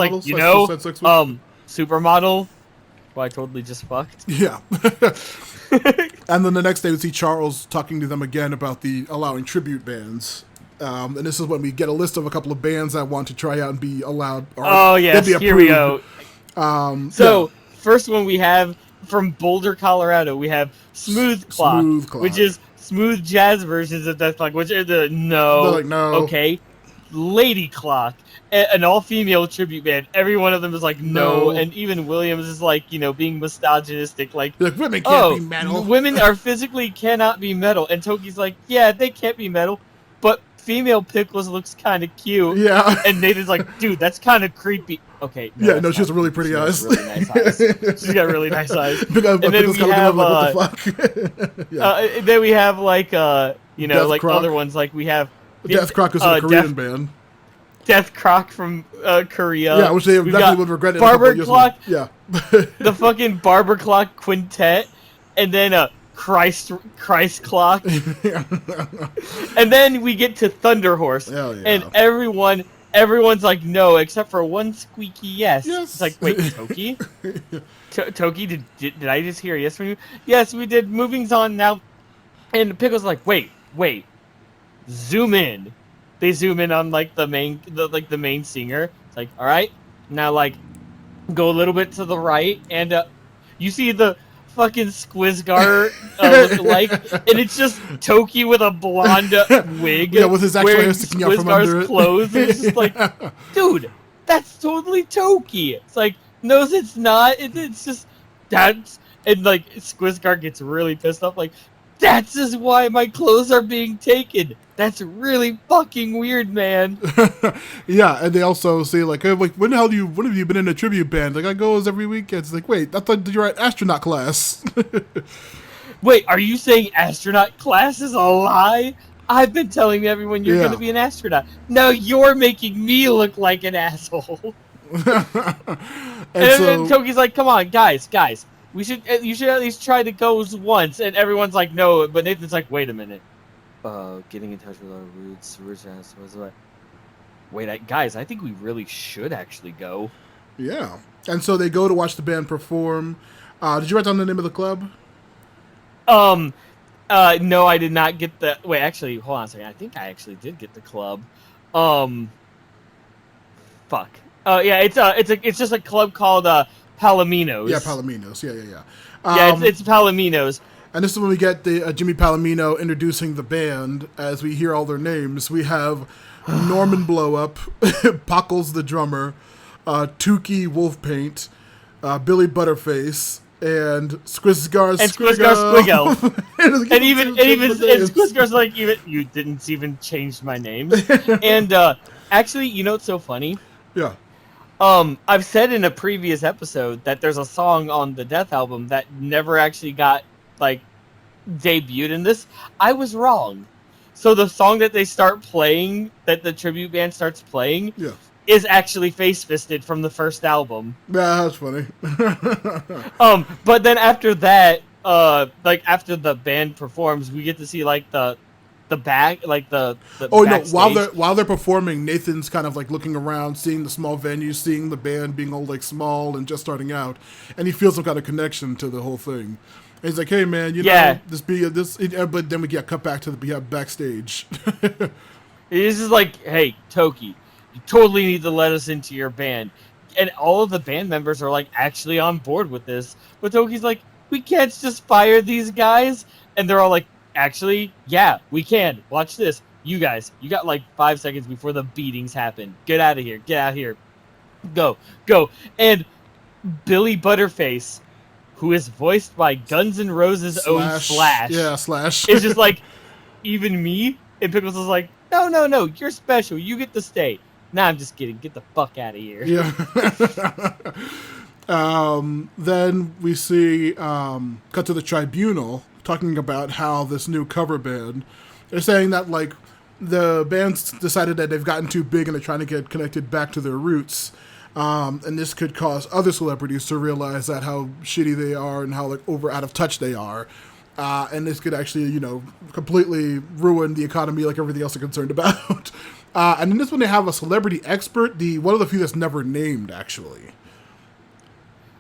supermodel, who I totally just fucked. Yeah. And then the next day we see Charles talking to them again about the allowing tribute bands. And this is when we get a list of a couple of bands that want to try out and be allowed. Oh yes, here we go. First one we have from Boulder, Colorado. We have Smoothklok, which is smooth jazz versions of Dethhealth, which are no. Okay. Ladyklok, an all-female tribute band. Every one of them is no. And even Williams is being misogynistic, women can't be metal. Women are physically cannot be metal. And Toki's yeah, they can't be metal, but female Pickles looks kind of cute. Yeah. And Nathan's like, dude, that's kind of creepy. Okay. Yeah, no, she has really pretty eyes. Really nice eyes. She's got really nice eyes. Because and then we have, like, what the fuck? Yeah. Then we have like, you know, Death like Croc. other ones. Like we have Dethhealth is a Korean band. Dethhealth from Korea. Yeah, which they definitely would regret it. Barberklok. Yeah. The fucking Barberklok Quintet, and then Christ Clock. And then we get to Thunder Horse. Hell yeah. And everyone's like no, except for one squeaky yes. It's like, wait, Toki? Toki, did I just hear yes from you? Yes, we did. Moving's on now. And Pickle's like, wait, zoom in. They zoom in on like the main singer. It's like, all right, now like go a little bit to the right, and you see the fucking Squizgar like, and it's just Toki with a blonde wig. Yeah, with his actual hair sticking out from under it. Clothes. And it's just like, dude, that's totally Toki. It's like, no, it's not. It's just that's, and like Squizgar gets really pissed off. Like, that's just why my clothes are being taken. That's really fucking weird, man. Yeah, and they also say like, hey, like, when have you been in a tribute band? Like, I go every weekend. It's like, wait, I thought you were at astronaut class. Wait, are you saying astronaut class is a lie? I've been telling everyone you're going to be an astronaut. Now you're making me look like an asshole. and Toki's like, come on, guys. You should at least try to go once. And everyone's like, no. But Nathan's like, wait a minute. Getting in touch with our roots. Wait, guys, I think we really should actually go. Yeah. And so they go to watch the band perform. Did you write down the name of the club? No, I did not get the... Wait, actually, hold on a second. I think I actually did get the club. Fuck. Yeah, it's just a club called, Palominos. Yeah, Palominos. Yeah. It's Palominos. And this is when we get the Jimmy Palomino introducing the band. As we hear all their names, we have Norman Blowup, Pockles the drummer, Tukey Wolfpaint, Billy Butterface, and Squizgar Squiggo. and even Squizgar's like, you didn't even change my name. And actually, you know what's so funny? Yeah. I've said in a previous episode that there's a song on the Death album that never actually got like debuted in this. I was wrong. So the song that they start playing, that the tribute band starts playing, is actually Face Fisted from the first album. Yeah, that's funny. But then after that, like after the band performs, we get to see like the back, like the backstage. No, while they're performing, Nathan's kind of like looking around, seeing the small venue, seeing the band being all like small and just starting out, and he feels some kind of connection to the whole thing. And he's like, "Hey man, you know, but then we get cut back to the backstage." It's just like, "Hey, Toki, you totally need to let us into your band," and all of the band members are like actually on board with this. But Toki's like, "We can't just fire these guys," and they're all like, "Actually, yeah, we can. Watch this. You guys, you got like 5 seconds before the beatings happen. Get out of here. Get out of here. Go." And Billy Butterface, who is voiced by Guns N' Roses' own Slash. Yeah, Slash. It's just like, even me? And Pickles is like, no, you're special. You get to stay. Nah, I'm just kidding. Get the fuck out of here. Yeah. Then we see, cut to the Tribunal, talking about how this new cover band, they're saying that, like, the band's decided that they've gotten too big and they're trying to get connected back to their roots. And this could cause other celebrities to realize that how shitty they are and how like out of touch they are. And this could actually, you know, completely ruin the economy like everything else they're concerned about. And in this one they have a celebrity expert, one of the few that's never named, actually.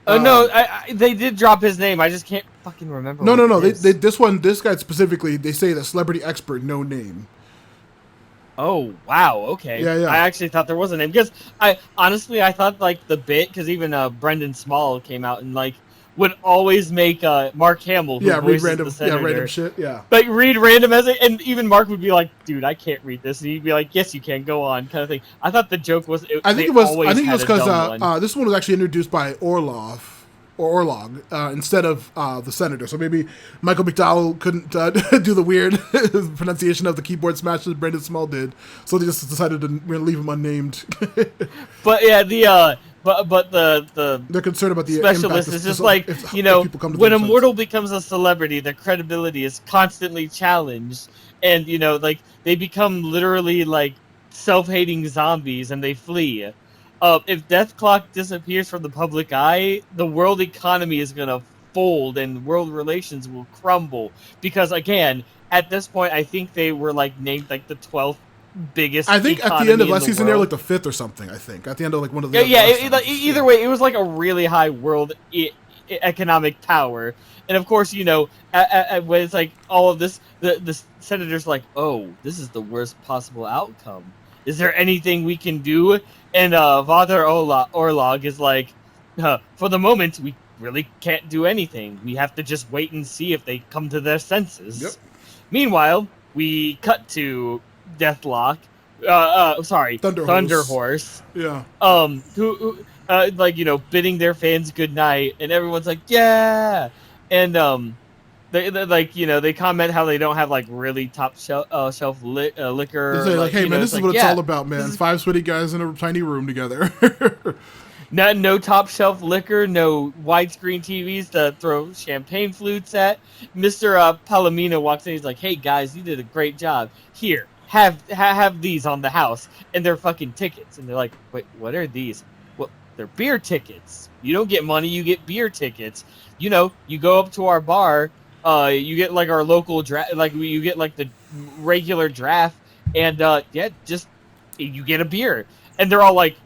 No, they did drop his name. I just can't fucking remember. No. This guy specifically, they say the celebrity expert, no name. Oh, wow, okay. Yeah. I actually thought there was a name. Because I thought, like, the bit, because even Brendan Small came out and, like, would always make Mark Hamill, who voices read random, the senator. random shit, yeah. Like, read random and even Mark would be like, dude, I can't read this. And he'd be like, yes, you can, go on, kind of thing. I thought the joke was, I think it was because this one was actually introduced by Orloff. or Orlog instead of the senator. So maybe Michael McDowell couldn't do the weird pronunciation of the keyboard smash that Brendan Small did, so they just decided to leave him unnamed. But yeah, but the They're concerned about the specialist impact is just if people come to when a their mortal becomes a celebrity, their credibility is constantly challenged, and like they become literally like self-hating zombies and they flee. If Dethklok disappears from the public eye, the world economy is gonna fold and world relations will crumble. Because again, at this point, I think they were like named like the 12th biggest I think at the end of economy in last the season they were like world. the 5th or something. I think at the end of like one of the Yeah, last times. either way, it was like a really high world economic power, and of course, when it's like all of this, the senator's like, oh, this is the worst possible outcome. Is there anything we can do? And Father Orlog is like, for the moment, we really can't do anything. We have to just wait and see if they come to their senses. Yep. Meanwhile, we cut to Dethlock. Thunder Horse. Yeah. Who bidding their fans good night, and everyone's like, yeah, and they comment how they don't have like really top shelf liquor. They say like, hey man, this is what it's all about, man. Is... 5 sweaty guys in a tiny room together. No top shelf liquor, no widescreen TVs to throw champagne flutes at. Mr. Palomino walks in, he's like, hey guys, you did a great job. Here, have these on the house, and they're fucking tickets. And they're like, wait, what are these? Well, they're beer tickets. You don't get money, you get beer tickets. You go up to our bar, you get like our local draft, like you get like the regular draft, and just you get a beer. And they're all like,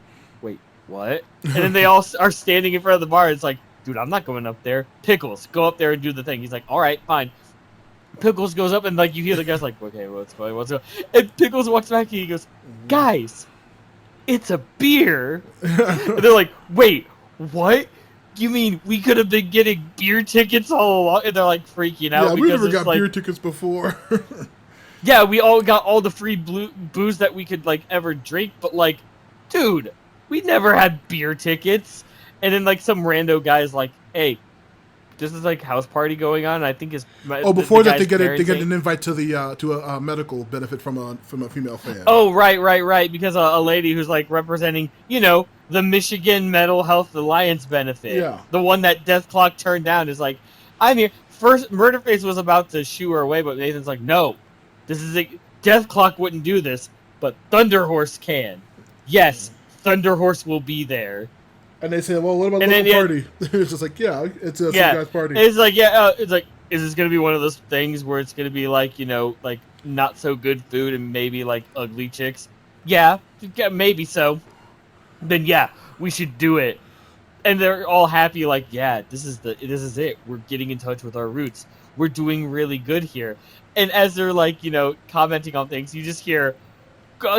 wait, what? And then they all are standing in front of the bar. It's like, dude, I'm not going up there. Pickles, go up there and do the thing. He's like, all right, fine. Pickles goes up, and like you hear the guys like, okay, what's going? And Pickles walks back and he goes, guys, it's a beer. And they're like, wait, what? You mean we could have been getting beer tickets all along? And they're like freaking out. Yeah, we never got beer tickets before. Yeah, we all got all the free booze that we could like ever drink, but like, dude, we never had beer tickets. And then like some rando guy's like, hey, this is like house party going on. I think before that they get an invite to the to a medical benefit from a female fan. Oh, right, because a lady who's like representing, the Michigan Mental Health Alliance benefit. Yeah. The one that Dethklok turned down is like, I'm here. First, Murderface was about to shoo her away, but Nathan's like, no, Dethklok wouldn't do this, but Thunderhorse can. Yes, Thunderhorse will be there. And they say, well, what about local party? It's just like, yeah, it's a some guy's party. It's like, is this going to be one of those things where it's going to be like, like not so good food and maybe like ugly chicks? Yeah, maybe so. Then yeah, we should do it. And they're all happy, like, yeah, this is it. We're getting in touch with our roots. We're doing really good here. And as they're like, commenting on things, you just hear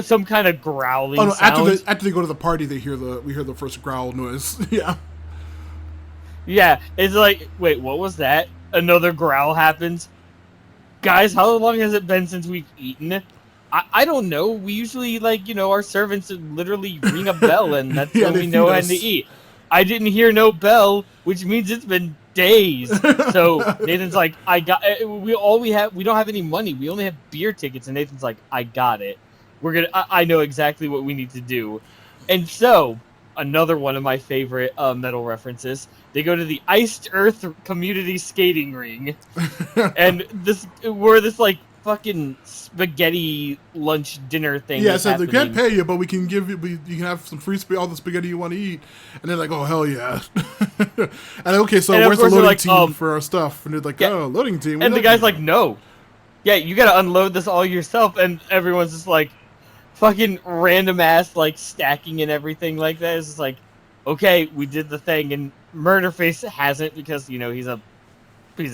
some kind of growling sound. After they go to the party, we hear the first growl noise. Yeah, it's like, wait, what was that? Another growl happens. Guys, how long has it been since we've eaten? I don't know. We usually our servants literally ring a bell, and that's when we know when to eat. I didn't hear no bell, which means it's been days. So Nathan's like, we don't have any money. We only have beer tickets. And Nathan's like, I got it. I know exactly what we need to do. And so, another one of my favorite metal references, they go to the Iced Earth Community Skating Ring. And this like fucking spaghetti lunch dinner thing. Yeah, so they can't pay you, but we can you can have some free all the spaghetti you want to eat. And they're like, oh hell yeah. And okay, so where's the loading team for our stuff? And they're like, oh, loading team. And the guy's like, no. Yeah, you gotta unload this all yourself. And everyone's just like, fucking random ass like stacking and everything like that. It's just like, okay, we did the thing, and Murderface hasn't because he's a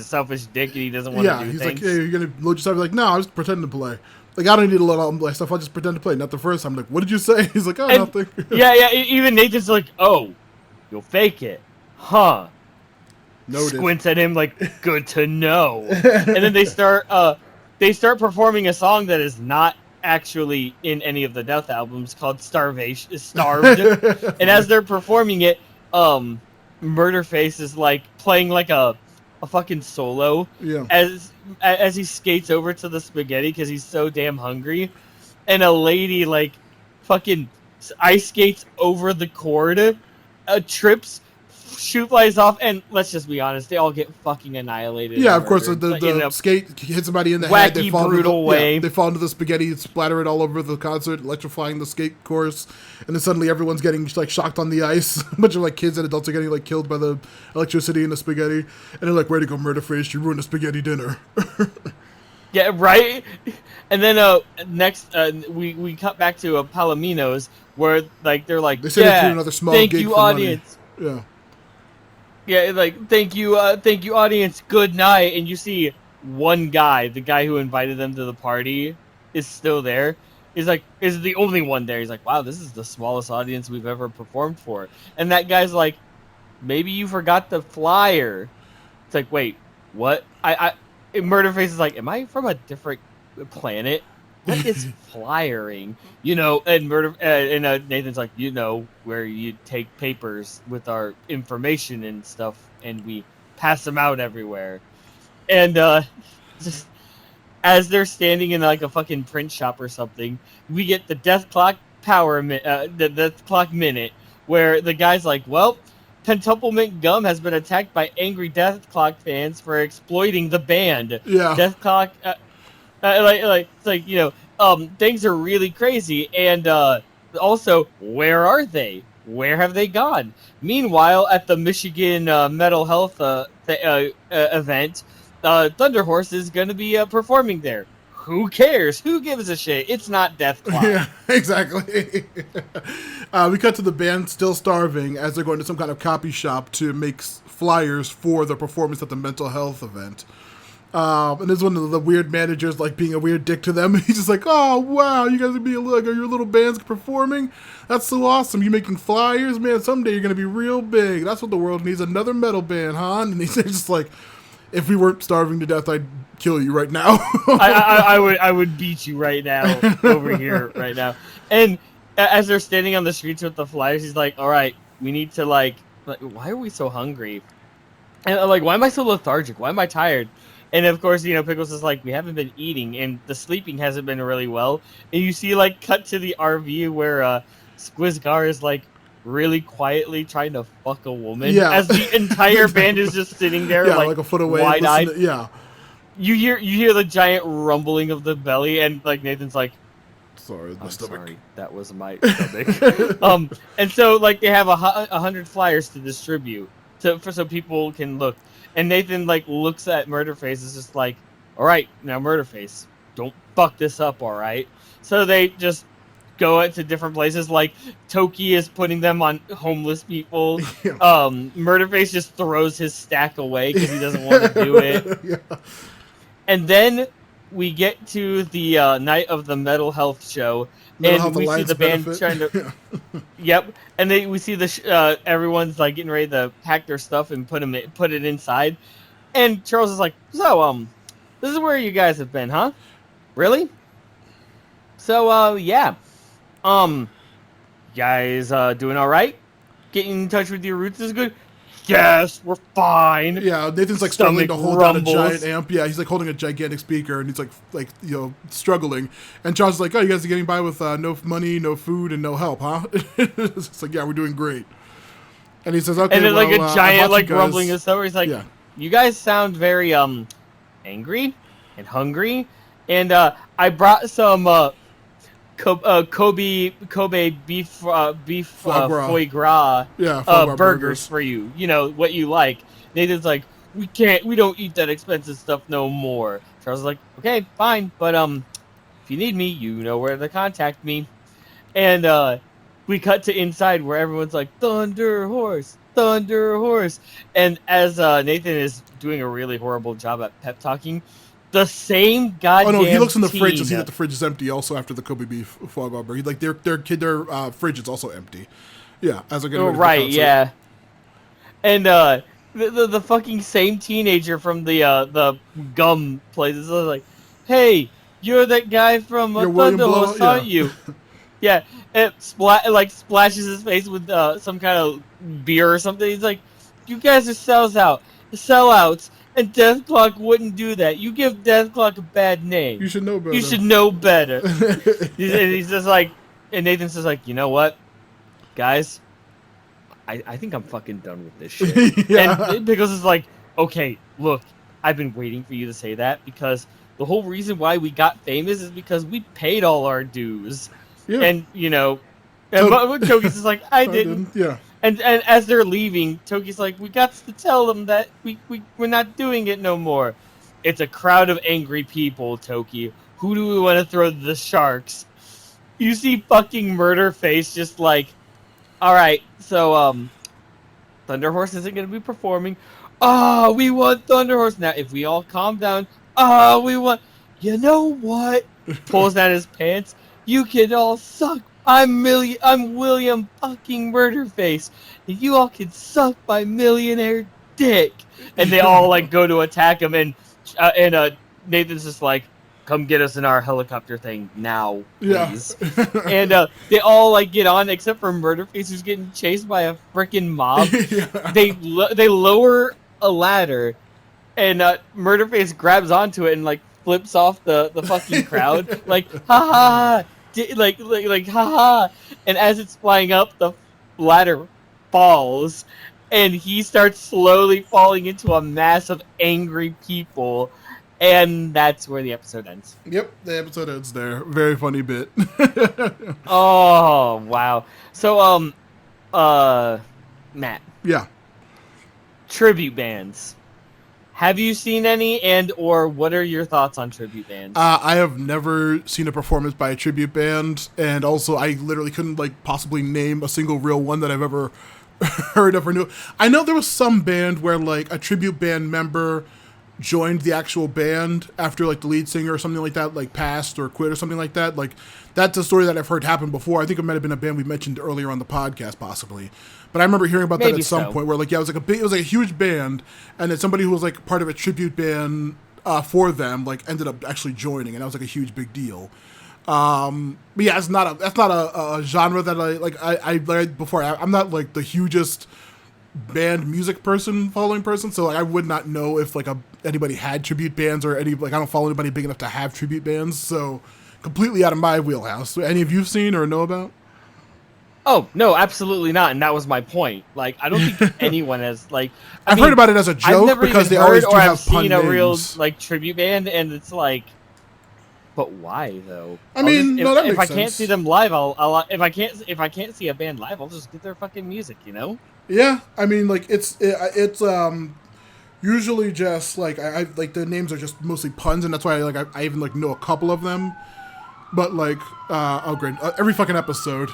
selfish dick and he doesn't want to do things. Yeah, he's like, hey, you're gonna load yourself. Like, no, I'm just pretending to play. Like, I don't need to load all my stuff. I'll just pretend to play. Not the first time. I'm like, what did you say? He's like, oh, nothing. Yeah. Even Nathan's like, oh, you'll fake it, huh? Noted. Squints at him like, good to know. And then they start performing a song that is not actually in any of the Death albums, called Starved. And as they're performing it, Murderface is like playing like a fucking solo Yeah. as he skates over to the spaghetti because he's so damn hungry, and a lady like fucking ice skates over the cord, trips, shoot flies off, and let's just be honest, they all get fucking annihilated Yeah, and of course. murdered The in a skate hits somebody in the head. They wacky, fall into the brutal way. they fall into the spaghetti, splatter it all over the concert, electrifying the skate course, and then suddenly everyone's getting like shocked on the ice. A bunch of like kids and adults are getting like killed by the electricity in the spaghetti, and they're like, "Way to go, Murderface! You ruined the spaghetti dinner." Yeah, right. And then next we cut back to Palomino's where like they're like, They said they threw yeah, another small thank gig you for money. audience. Yeah. Yeah, like thank you audience. Good night. And you see one guy, the guy who invited them to the party, is still there. He's like, is the only one there. He's like, wow, this is the smallest audience we've ever performed for. And that guy's like, maybe you forgot the flyer. It's like, wait, what? Murderface is like, am I from a different planet? What is flyering? And Nathan's like, where you take papers with our information and stuff, and we pass them out everywhere. And just as they're standing in like a fucking print shop or something, we get the Dethclock the Dethclock minute, where the guy's like, well, Pentuplement Gum has been attacked by angry Dethclock fans for exploiting the band. Yeah. Dethclock, it's like things are really crazy, and also, where are they? Where have they gone? Meanwhile, at the Michigan Mental Health event, Thunder Horse is going to be performing there. Who cares? Who gives a shit? It's not Dethclock. Yeah, exactly. We cut to the band still starving as they're going to some kind of copy shop to make flyers for the performance at the mental health event. And there's one of the weird managers like being a weird dick to them. He's just like, "Oh wow, you guys are being like, are your little bands performing? That's so awesome! You making flyers, man. Someday you're gonna be real big. That's what the world needs. Another metal band, huh?" And he's just like, "If we weren't starving to death, I'd kill you right now." I would beat you right now over here right now. And as they're standing on the streets with the flyers, he's like, "All right, we need to like why are we so hungry? And like, why am I so lethargic? Why am I tired?" And of course, Pickles is like, we haven't been eating, and the sleeping hasn't been really well. And you see, like, cut to the RV where Squizgar is like really quietly trying to fuck a woman, as the entire band is just sitting there, like a foot away, wide-eyed. Yeah. You hear the giant rumbling of the belly, and like Nathan's like, "Sorry, my stomach. Sorry, that was my stomach." And so like they have 100 flyers to distribute so people can look. And Nathan like looks at Murderface, is just like, "All right, now Murderface, don't fuck this up, all right?" So they just go to different places. Like Toki is putting them on homeless people. Yeah. Murderface just throws his stack away because he doesn't want to do it. Yeah. And then we get to the night of the Mental Health show, and we see the band trying to. Yep, and we see the everyone's like getting ready to pack their stuff and put it inside, and Charles is like, "So this is where you guys have been, huh? Really? So yeah, guys doing all right? Getting in touch with your roots is good." "Yes, we're fine." Yeah, Nathan's like struggling to hold down a giant amp. Yeah, he's like holding a gigantic speaker, and he's like struggling. And Charles is like, "Oh, you guys are getting by with no money, no food, and no help, huh?" It's like, "Yeah, we're doing great." And he says, "Okay." And then like a giant like guys... rumbling and stuff. He's like, yeah. "You guys sound very angry and hungry, and I brought some Kobe beef foie gras burgers for you. You know what you like." Nathan's like, we don't eat that expensive stuff no more." Charles is like, "Okay, fine, but if you need me, you know where to contact me." And we cut to inside where everyone's like, Thunder Horse, and as Nathan is doing a really horrible job at pep talking, the same goddamn. Oh no! He looks in the fridge to see that the fridge is empty. Also, after the Kobe beef foie gras burger, like their fridge is also empty. Yeah, as they're getting ready for the concert. Yeah. And the fucking same teenager from the gum place is like, "Hey, you're that guy from Thunder Horse, aren't you?" Yeah, it splashes his face with some kind of beer or something. He's like, You guys are sellouts, and Dethklok wouldn't do that. You give Dethklok a bad You name. should know You better. should know better. He's just like, and Nathan's just like, you know what, guys, I think I'm fucking done with this shit. And Yeah. Pickles is like, okay, look, I've been waiting for you to say that because the whole reason why we got famous is because we paid all our dues. Yeah. And, and So, Toki's is like, I I didn't. didn't. Yeah. And as they're leaving, Toki's like, we got to tell them that we're not doing it no more. It's a crowd of angry people, Toki. Who do we want to throw the sharks? You see fucking Murderface just like, all right, so Thunder Horse isn't going to be performing. Oh, we want Thunder Horse now. If we all calm down, we want. You know what? Pulls down his pants. You can all suck. I'm William fucking Murderface, and you all can suck my millionaire dick. And they all like go to attack him, and Nathan's just like, come get us in our helicopter thing now, please. Yeah. And they all like get on except for Murderface, who's getting chased by a freaking mob. Yeah. They lower a ladder, and Murderface grabs onto it and like flips off the fucking crowd, like ha ha, like ha ha. And as it's flying up, the ladder falls, and he starts slowly falling into a mass of angry people. And that's where the episode ends. Yep, the episode ends there. Very funny bit. Oh, wow. So, Matt, Yeah. tribute bands. Have you seen any, and or what are your thoughts on tribute bands? I have never seen a performance by a tribute band, and also I literally couldn't like possibly name a single real one that I've ever heard of or knew. I know there was some band where like a tribute band member joined the actual band after like the lead singer or something like that like passed or quit or something like that. Like that's a story that I've heard happen before. I think it might have been a band we mentioned earlier on the podcast possibly, but I remember hearing about that Maybe at some so. point where like, yeah, it was like a huge band, and then somebody who was like part of a tribute band for them like ended up actually joining, and that was like a huge big deal. But yeah, that's not a genre that I like before. I'm not like the hugest band music following person, so like I would not know if like anybody had tribute bands or any like I don't follow anybody big enough to have tribute bands, so completely out of my wheelhouse. Any of you've seen or know about? Oh no, absolutely not, and that was my point. Like, I don't think anyone has like. I've heard about it as a joke because they always do have pun seen a real names. like tribute band, and it's like, but why though? I mean, no, that if makes I can't sense. see them live, I'll if I can't see a band live, I'll just get their fucking music, you know? Yeah, I mean, like it's usually just like I like the names are just mostly puns, and that's why I even like know a couple of them. But like, oh great, every fucking episode,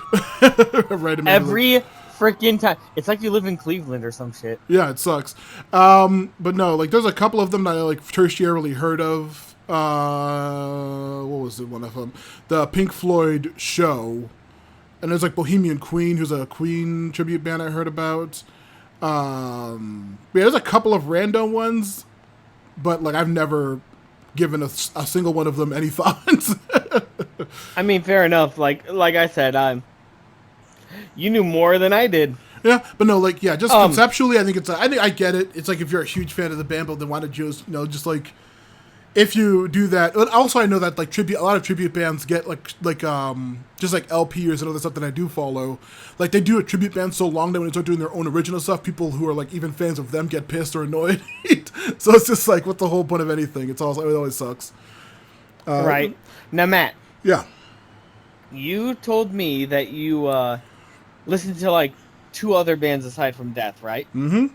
right? Every freaking time, it's like you live in Cleveland or some shit. Yeah, it sucks. But no, like there's a couple of them that I like tertiarily heard of. What was it? One of them, the Pink Floyd Show, and there's like Bohemian Queen, who's a Queen tribute band I heard about. Yeah, there's a couple of random ones, but like I've never given a single one of them any thoughts. I mean, fair enough. Like I said, you knew more than I did. Yeah, but no, like yeah, just conceptually, I think I get it. It's like if you're a huge fan of the band, but then why don't you just just like if you do that. But also, I know that like a lot of tribute bands get like just like LPs and other stuff that I do follow. Like they do a tribute band so long that when they start doing their own original stuff, people who are like even fans of them get pissed or annoyed. So it's just like, what's the whole point of anything? It always sucks. Right now, Matt. Yeah. You told me that you listened to like 2 other bands aside from Death, right? Mm-hmm.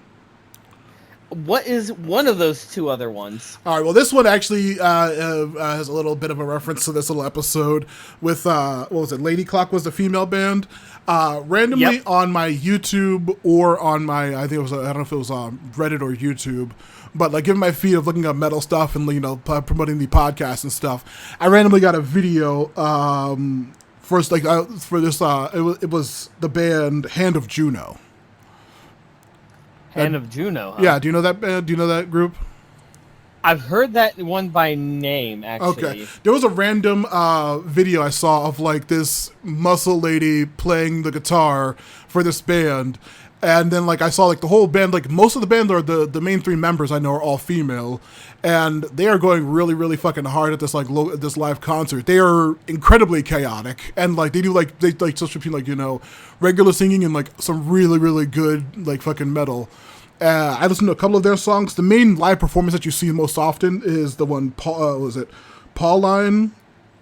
What is one of those 2 other ones? All right. Well, this one actually has a little bit of a reference to this little episode with what was it? Lady Clock was the female band. Randomly on my YouTube or on my I don't know if it was Reddit or YouTube, but like given my feed of looking up metal stuff and promoting the podcast and stuff, I randomly got a video for this. It was the band Hand of Juno. Hand of Juno. Huh? Yeah, do you know that band? Do you know that group? I've heard that one by name, Okay. actually. There was a random video I saw of like this muscle lady playing the guitar for this band. And then like I saw like the whole band, like most of the band, or the main three members I know, are all female, and they are going really really fucking hard at this like this live concert. They are incredibly chaotic, and like they do like they like switch between like, you know, regular singing and like some really really good like fucking metal. I listened to a couple of their songs. The main live performance that you see most often is the one, was it Pauline,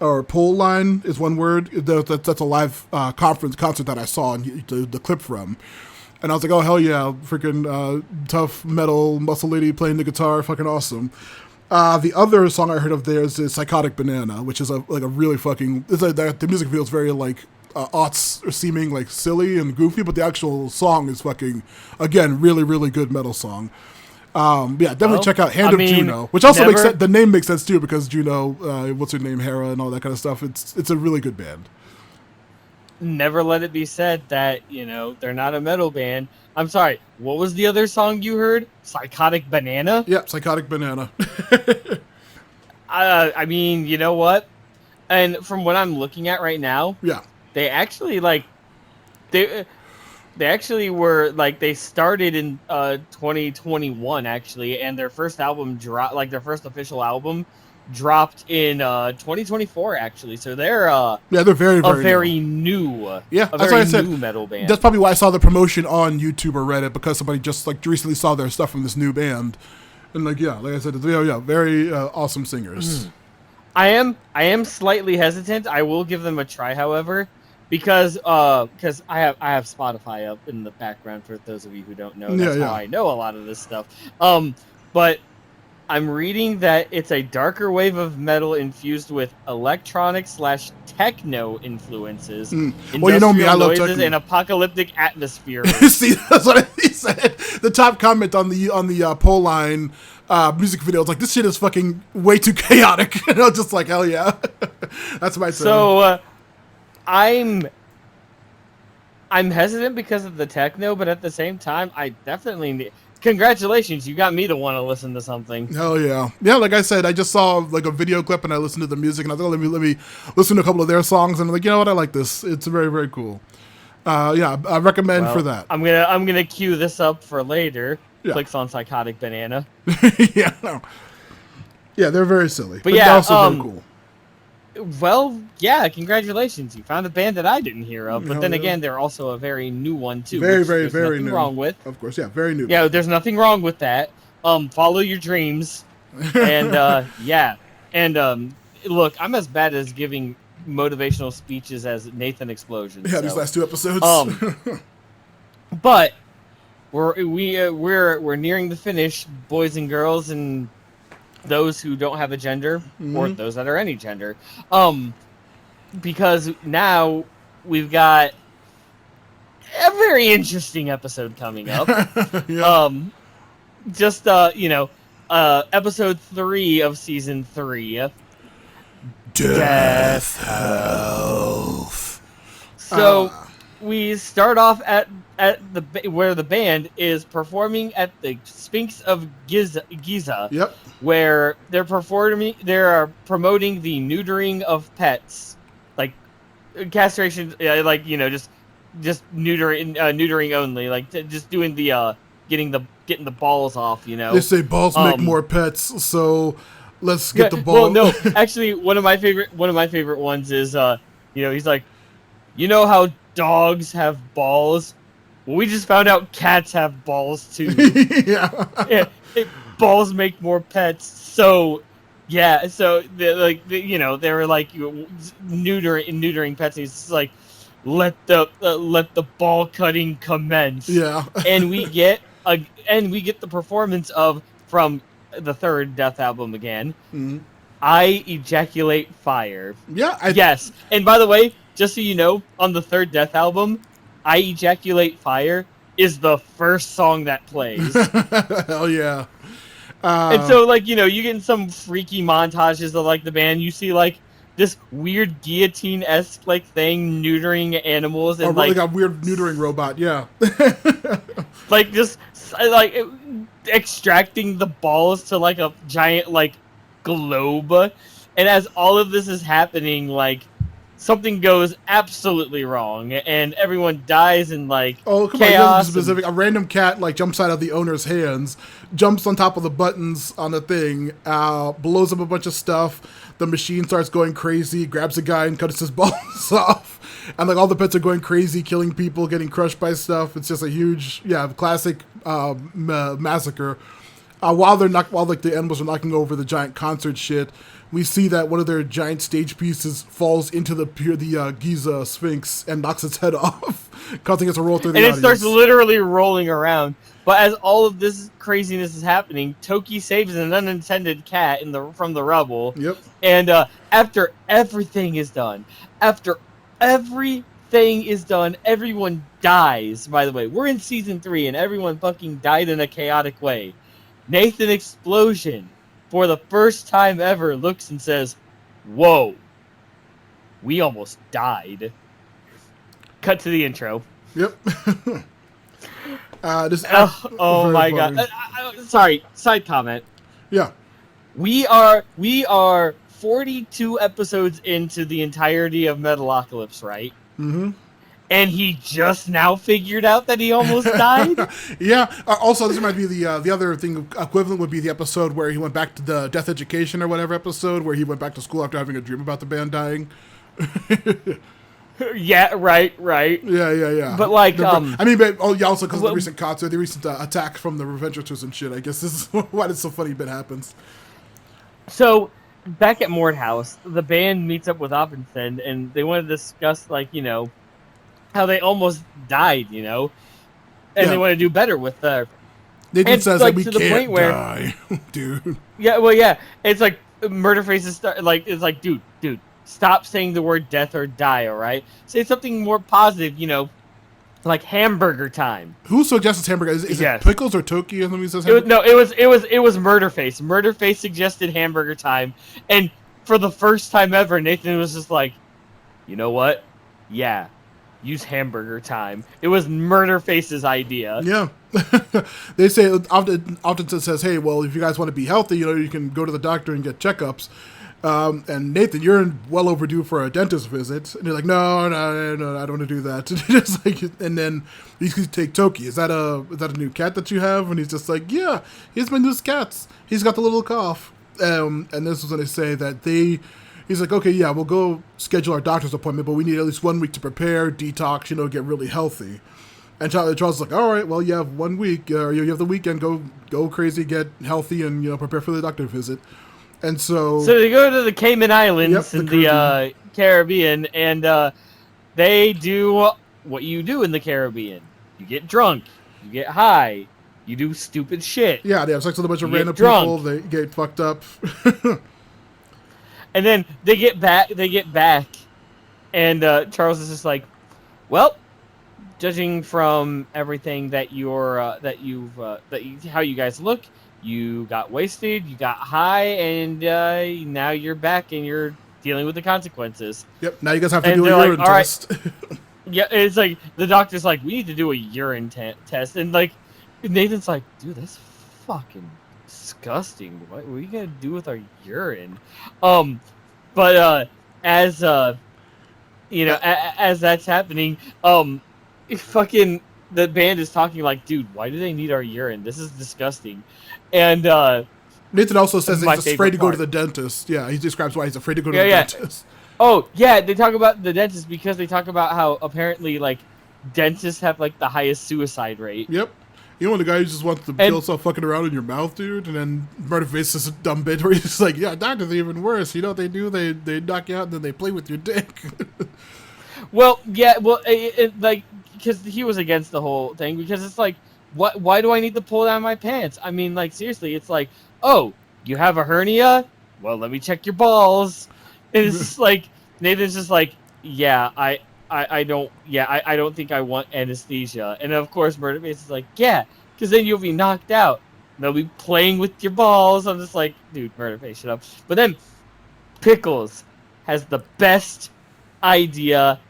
or Pole Line is one word. That's a live concert that I saw and the clip from. And I was like, oh, hell yeah, freaking tough metal muscle lady playing the guitar, fucking awesome. The other song I heard of theirs is Psychotic Banana, which is a really fucking, the music feels very like aughts seeming like silly and goofy, but the actual song is fucking, again, really, really good metal song. Yeah, definitely check out Hand of Juno, which also makes sense. The name makes sense too, because Juno, what's her name, Hera, and all that kind of stuff. It's a really good band. Never let it be said that, you know, they're not a metal band. I'm sorry, what was the other song you heard? Psychotic Banana? Yep, Psychotic Banana. I mean, you know what? And from what I'm looking at right now, yeah, they actually like they actually were like, they started in 2021 actually, and their first album dropped, like their first official album dropped in 2024 actually. So they're they're very new. Yeah, a that's very why I said new metal band. That's probably why I saw the promotion on YouTube or Reddit, because somebody just like recently saw their stuff from this new band, and like I said, very awesome singers. I am slightly hesitant. I will give them a try, however, because I have Spotify up in the background for those of you who don't know. That's how I know a lot of this stuff. But I'm reading that it's a darker wave of metal infused with electronic / techno influences, Well, you know me, I love noises, techno, and apocalyptic atmosphere. See, that's what he said. The top comment on the Pole Line music video is like, this shit is fucking way too chaotic. And I was just like, hell yeah. That's my sound. So I'm hesitant because of the techno, but at the same time, I definitely need. Congratulations, you got me to want to listen to something. Hell yeah. Yeah, like I said, I just saw like a video clip and I listened to the music, and I thought, let me listen to a couple of their songs, and I'm like, you know what, I like this. It's very, very cool. Yeah, I recommend for that. I'm gonna queue this up for later. Yeah. Clicks on Psychotic Banana. Yeah, no. Yeah, they're very silly. But yeah, they're also very cool. Well, yeah, congratulations. You found a band that I didn't hear of. But then again, they're also a very new one, too. Very, very, very new. Nothing wrong with. Of course, yeah, very new. Yeah, there's nothing wrong with that. Follow your dreams. And, yeah. And, look, I'm as bad as giving motivational speeches as Nathan Explosion. Yeah, these last 2 episodes. But we're nearing the finish, boys and girls, and those who don't have a gender, or those that are any gender, because now we've got a very interesting episode coming up. Yeah. Episode 3 of season 3, Dethhealth. So we start off at where the band is performing at the Sphinx of Giza. Yep. Where they're promoting the neutering of pets, like castration, just neutering only, like just doing the getting the balls off. They say balls make more pets, so let's get the ball. Well, no, actually, one of my favorite ones is he's like, you know how dogs have balls? Well, we just found out cats have balls too. Yeah. Balls make more pets. So yeah, so they were like neutering pets. And he's like, let the ball cutting commence. Yeah. And we get the performance from the third Death album again. Mm-hmm. I ejaculate fire. Yeah. Yes. And by the way, just so you know, on the third Death album, I Ejaculate Fire is the first song that plays. Hell yeah. And so, like, you get in some freaky montages of, like, the band. You see, like, this weird guillotine-esque, like, thing neutering animals. And, like a weird neutering robot, yeah. like, just, like, extracting the balls to like a giant like globe, and as all of this is happening, like something goes absolutely wrong, and everyone dies in like Oh, come on, you have to be chaos. And specific. A random cat, like, jumps out of the owner's hands, jumps on top of the buttons on the thing, blows up a bunch of stuff. The machine starts going crazy, grabs a guy and cuts his balls off. And, like, all the pets are going crazy, killing people, getting crushed by stuff. It's just a huge, classic massacre. While like the animals are knocking over the giant concert shit, we see that one of their giant stage pieces falls into the Giza Sphinx and knocks its head off, causing it to roll through the and it audience. starts literally rolling around. But as all of this craziness is happening, Toki saves an unintended cat from the rubble. Yep. And after everything is done, everyone dies. By the way, we're in season 3, and everyone fucking died in a chaotic way. Nathan Explosion, for the first time ever, looks and says, "Whoa, we almost died." Cut to the intro. Yep. Oh my god. Sorry, side comment. Yeah. We are 42 episodes into the entirety of Metalocalypse, right? Mm-hmm. And he just now figured out that he almost died? Yeah. Also, this might be the other thing equivalent would be the episode where he went back to the Death Education or whatever episode where he went back to school after having a dream about the band dying. Yeah, right. Yeah. But like, also because of the recent concert, the recent attack from the Revengers and shit. I guess this is why this so funny bit happens. So, back at Mort House, the band meets up with Offdenson, and they want to discuss, like, how they almost died, and they want to do better with their. Nathan says like, we to the can't point where, die, dude. Yeah, well, yeah, it's like Murderface is it's like, dude, stop saying the word death or die, all right? Say something more positive, like hamburger time. Who suggests hamburger? Is it Pickles or Toki? It was Murderface. Murderface suggested hamburger time, and for the first time ever, Nathan was just like, you know what? Yeah. Use hamburger time. It was Murderface's idea. Yeah. They say, often says, hey, well, if you guys want to be healthy, you can go to the doctor and get checkups. And Nathan, you're well overdue for a dentist visit. And you're like, no, I don't want to do that. And then you take Toki. Is that a new cat that you have? And he's just like, yeah, he's my new cat. He's got the little cough. And this is when they say that he's like, okay, yeah, we'll go schedule our doctor's appointment, but we need at least 1 week to prepare, detox, get really healthy. And Charles is like, all right, well, you have 1 week, or you have the weekend, go crazy, get healthy, and prepare for the doctor visit. And so they go to the Cayman Islands in the Caribbean, and they do what you do in the Caribbean. You get drunk, you get high, you do stupid shit. Yeah, they have sex with a bunch of random people, they get fucked up. And then they get back, and Charles is just like, well, judging from everything that how you guys look, you got wasted, you got high, and now you're back and you're dealing with the consequences. Yep. Now you guys have to do a urine test. Right. Yeah, it's like the doctor's like, we need to do a urine test, and like Nathan's like, dude, that's fucking disgusting. What are you gonna do with our urine? But as as that's happening, fucking the band is talking like, dude, why do they need our urine? This is disgusting. And Nathan also says that he's afraid to go to the dentist. Yeah, he describes why he's afraid to go to the dentist. Oh yeah, they talk about the dentist because they talk about how apparently like dentists have like the highest suicide rate. Yep. When the guy who just wants to kill himself fucking around in your mouth, dude, and then Murderface is a dumb bit where he's just like, yeah, doctors are even worse. You know what they do? They knock you out and then they play with your dick. Well, yeah, like, because he was against the whole thing, because it's like, why do I need to pull down my pants? I mean, like, seriously, it's like, oh, you have a hernia? Well, let me check your balls. And it's just like, Nathan's just like, yeah, I don't think I want anesthesia. And of course, Murderface is like, yeah, because then you'll be knocked out. They'll be playing with your balls. I'm just like, dude, Murderface, shut up. But then Pickles has the best idea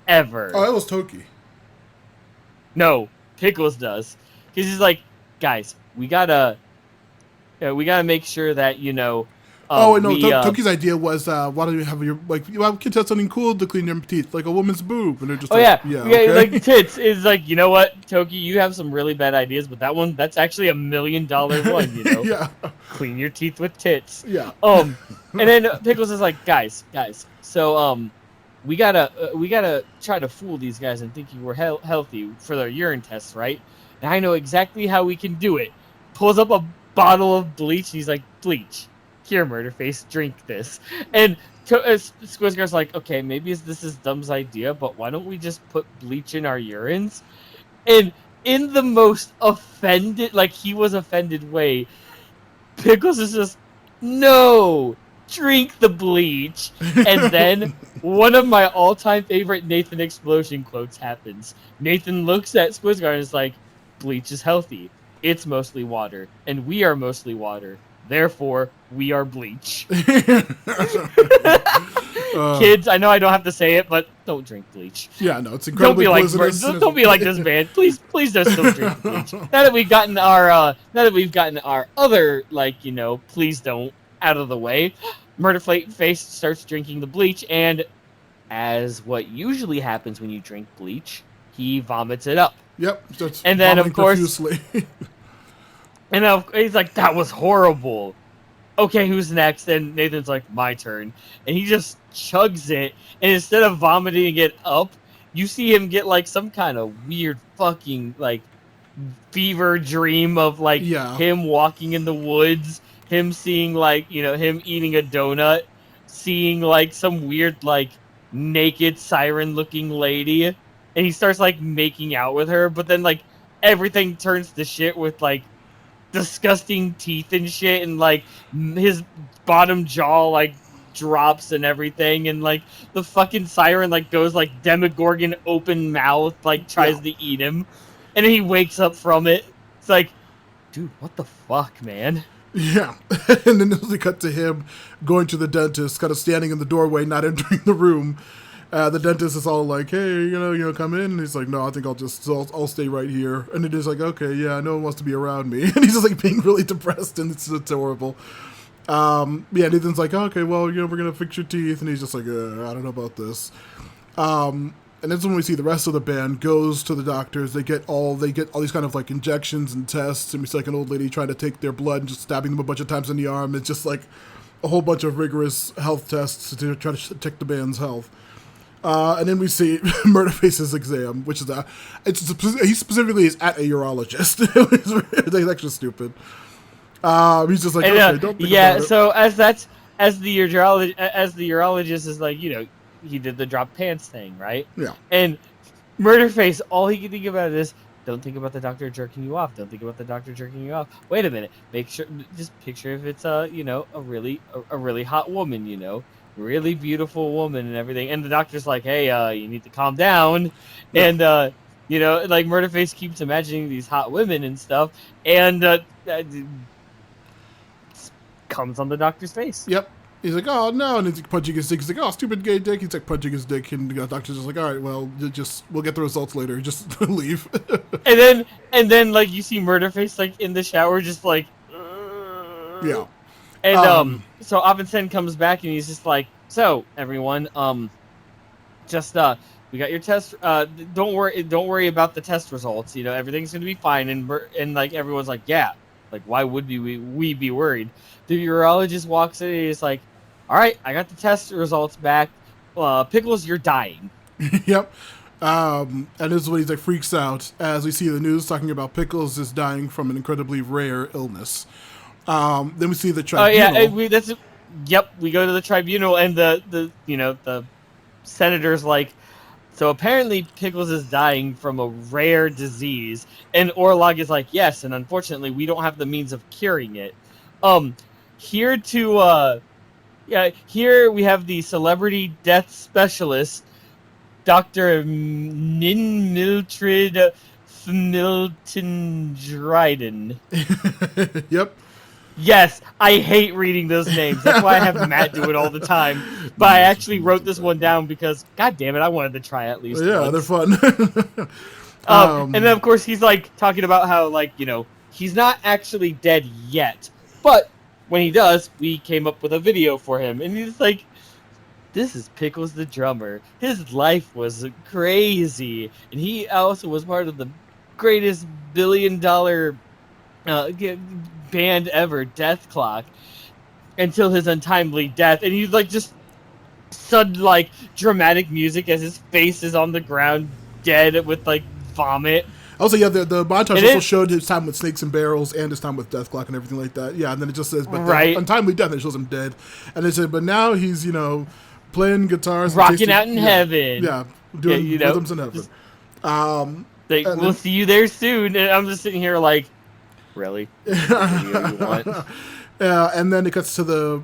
ever. Oh, that was Toki. No, Pickles does. Because he's like, guys, we gotta make sure that Oh, no, we Toki's idea was, why don't you have your, like, you can test something cool to clean your teeth, like a woman's boob. And they're just oh like, yeah, yeah, like okay. tits is like, you know what, Toki, you have some really bad ideas, but that's actually $1 million one. Yeah. Clean your teeth with tits. Yeah. And then Pickles is like, guys, so we gotta try to fool these guys and thinking we're healthy for their urine tests, right? And I know exactly how we can do it. Pulls up a bottle of bleach, and he's like, bleach. Here, Murderface, drink this. And Squizgar's like, okay, maybe this is Dumb's idea, but why don't we just put bleach in our urines? And in the most offended, like he was offended way, Pickles is just, no, drink the bleach. And then one of my all-time favorite Nathan explosion quotes happens. Nathan looks at Squizgar and is like, bleach is healthy. It's mostly water, and we are mostly water. Therefore, we are bleach. Kids, I know I don't have to say it, but don't drink bleach. Yeah, no, it's incredibly poisonous. Don't be like this, man. Please just don't drink bleach. Now that we've gotten our other, please don't out of the way, Murderface starts drinking the bleach, and as what usually happens when you drink bleach, he vomits it up. Yep, and then of course, profusely. and he's like, that was horrible. Okay, who's next? And Nathan's like, my turn. And he just chugs it, and instead of vomiting it up, you see him get like some kind of weird fucking like fever dream of like him walking in the woods, him seeing like, him eating a donut, seeing like some weird like naked siren looking lady, and he starts like making out with her, but then like everything turns to shit with like disgusting teeth and shit, and like his bottom jaw like drops and everything, and like the fucking siren like goes like Demogorgon open mouth, like tries to eat him, and then he wakes up from it. It's like, dude, what the fuck, man? Yeah. And then they cut to him going to the dentist, kind of standing in the doorway, not entering the room. The dentist is all like, hey, come in. And he's like, no, I think I'll stay right here. And it is like, okay, yeah, no one wants to be around me. And he's just like being really depressed, and it's horrible. Yeah, Nathan's like, okay, well, we're going to fix your teeth. And he's just like, I don't know about this. And that's when we see the rest of the band goes to the doctors. They get all these kind of like injections and tests. And we see like an old lady trying to take their blood and just stabbing them a bunch of times in the arm. It's just like a whole bunch of rigorous health tests to try to check the band's health. And then we see Murderface's exam, which is he specifically is at a urologist. It's actually stupid. He's just like, okay, don't think about it. So as the urologist is like, he did the drop pants thing, right? Yeah. And Murderface, all he can think about is, don't think about the doctor jerking you off. Don't think about the doctor jerking you off. Wait a minute. Just picture if it's a really hot woman, really beautiful woman and everything. And the doctor's like, hey, you need to calm down. Yeah. And like Murderface keeps imagining these hot women and stuff, and comes on the doctor's face. Yep. He's like, oh no, and he's like punching his dick. He's like, oh, stupid gay dick. He's like punching his dick, and the doctor's just like, all right, well, we'll get the results later. Just leave. and then like you see Murderface like in the shower, just like, yeah. And so Offdenson comes back, and he's just like, so everyone, we got your test. Don't worry about the test results. Everything's gonna be fine. And like everyone's like, yeah. Like, why would we be worried? The urologist walks in, and he's like, all right, I got the test results back. Pickles, you're dying. Yep. And this is when he's like freaks out as we see the news talking about Pickles is dying from an incredibly rare illness. Then we see the tribunal. Oh yeah, we go to the tribunal, and the senator's like, so apparently Pickles is dying from a rare disease, and Orlog is like, yes, and unfortunately we don't have the means of curing it. Here we have the celebrity death specialist, Dr. Ninmiltrid Milton Dryden. Yep. Yes, I hate reading those names. That's why I have Matt do it all the time. But I actually wrote this one down because, god damn it, I wanted to try at least once. They're fun. And then, of course, he's, like, talking about how, like, he's not actually dead yet. But when he does, we came up with a video for him. And he's like, this is Pickles the drummer. His life was crazy. And he also was part of the greatest billion-dollar band ever, Dethclock, until his untimely death. And he's like just sudden like dramatic music as his face is on the ground dead with like vomit. Also, yeah, the montage It also is showed his time with Snakes and Barrels and his time with Dethklok and everything like that. Yeah, and then it just says, but right, untimely death, and it shows him dead. And they said, but now he's, playing guitars. rocking out in heaven. Yeah, doing Yeah, rhythms in heaven. just, we'll then, see you there soon. And I'm just sitting here like, really? Video you want? And then it cuts to the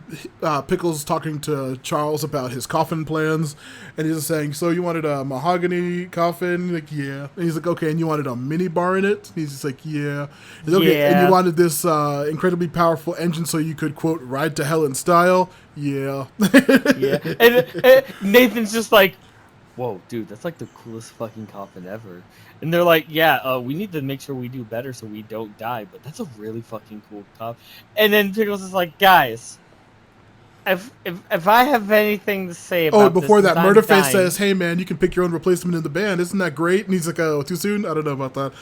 Pickles talking to Charles about his coffin plans, and he's just saying, "So you wanted a mahogany coffin?" Like, yeah. And he's like, "Okay, and you wanted a mini bar in it?" And he's just like, "Yeah." He's like, okay, Yeah. and you wanted this incredibly powerful engine so you could quote ride to hell in style? Yeah. Yeah. And Nathan's just like, whoa, dude, that's like the coolest fucking coffin ever. And they're like, yeah, we need to make sure we do better so we don't die, but that's a really fucking cool coffin. And then Pickles is like, guys, if I have anything to say about before this, that, Murderface says, "Hey man, you can pick your own replacement in the band. Isn't that great?" And he's like, "Oh, too soon? I don't know about that."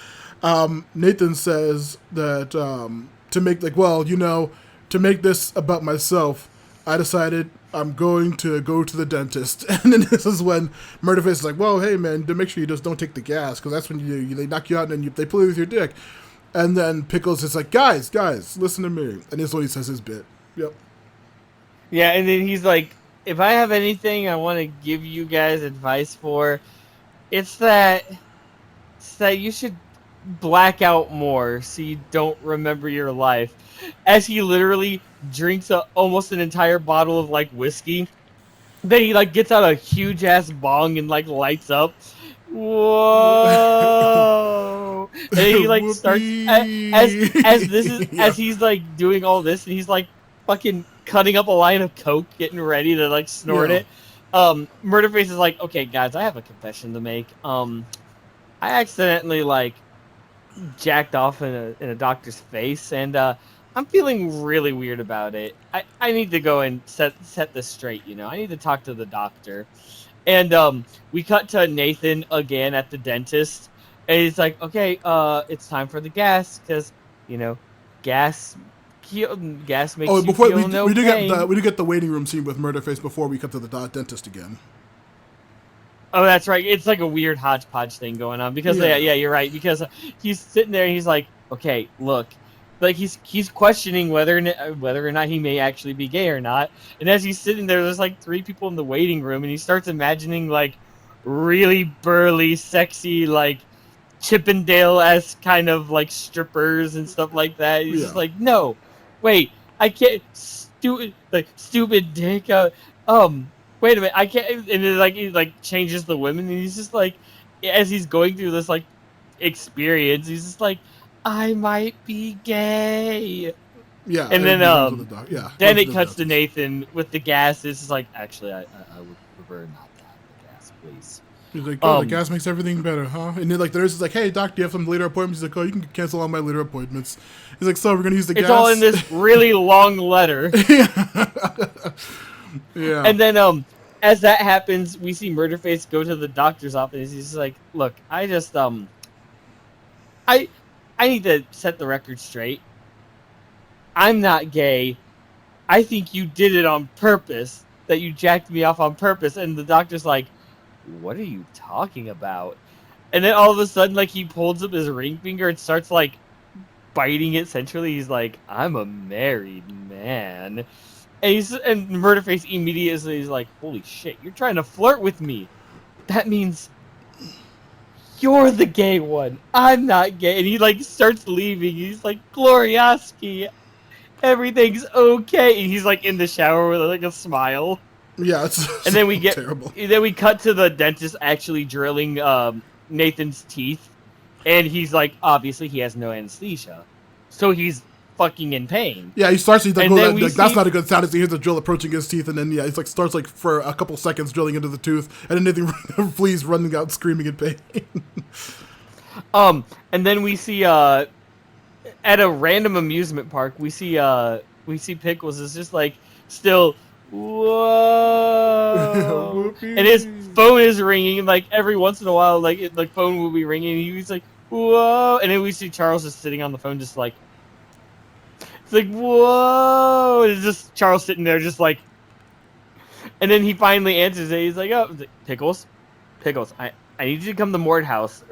Nathan says that to make to make this about myself, I decided I'm going to go to the dentist. And then this is when Murderface is like, "Well, hey man, to make sure you just don't take the gas, because that's when they knock you out and then they play with your dick." And then Pickles is like, guys, listen to me. And this is when he says his bit. Yep. Yeah, and then he's like, if I have anything I want to give you guys advice for, it's that you should black out more so you don't remember your life. As he literally drinks almost an entire bottle of like whiskey, then he like gets out a huge ass bong and like lights up. Whoa! And he like starts as he's like doing all this, and he's like fucking cutting up a line of coke, getting ready to like snort it. Murderface is like, okay, guys, I have a confession to make. I accidentally like jacked off in a doctor's face, and I'm feeling really weird about it. I need to go and set this straight. I need to talk to the doctor. And we cut to Nathan again at the dentist, and he's like, okay, it's time for the gas, because gas makes you feel no pain. We do get the waiting room scene with Murderface before we cut to the dentist again. Oh, that's right. It's like a weird hodgepodge thing going on because yeah, you're right. Because he's sitting there and he's like, okay, look, like he's questioning whether or not he may actually be gay or not. And as he's sitting there, there's like 3 people in the waiting room, and he starts imagining like really burly, sexy, like Chippendale-esque kind of like strippers and stuff like that. He's just like, no, wait, I can't. Stupid dick. Wait a minute, I can't. And then he like changes the women, and he's just like, as he's going through this like experience, he's just like, I might be gay. Yeah. And then then it cuts to Nathan with the gas. It's just like, actually, I would prefer not to have the gas, please. He's like, oh, the gas makes everything better, huh? And then like the nurse is like, hey doc, do you have some later appointments? He's like, oh, you can cancel all my later appointments. He's like, so we're gonna use the gas. It's all in this really long letter. Yeah. And then as that happens, we see Murderface go to the doctor's office. He's like, look, I just I need to set the record straight. I'm not gay. I think you did it on purpose. That you jacked me off on purpose. And the doctor's like, what are you talking about? And then all of a sudden, like, he pulls up his ring finger and starts like biting it centrally. He's like, I'm a married man. And Murderface immediately is like, holy shit, you're trying to flirt with me. That means you're the gay one. I'm not gay. And he like starts leaving. He's like, Glorioski, everything's okay. And he's like in the shower with like a smile. Yeah, it's and then we get terrible. Then we cut to the dentist actually drilling Nathan's teeth. And he's like, obviously he has no anesthesia. So he's fucking in pain. Yeah, he starts. He's like, that's not a good sound. As he hears the drill approaching his teeth, and then he's like starts like for a couple seconds drilling into the tooth, and then Nathan flees running out screaming in pain. And then we see at a random amusement park, we see Pickles is just like still whoa, and his Whoopee. phone is ringing like every once in a while, like phone will be ringing, and he's like whoa, and then we see Charles just sitting on the phone, just like it's like whoa, and it's just Charles sitting there, just like, and then he finally answers it. He's like, oh, Pickles, Pickles, I need you to come to Mort House.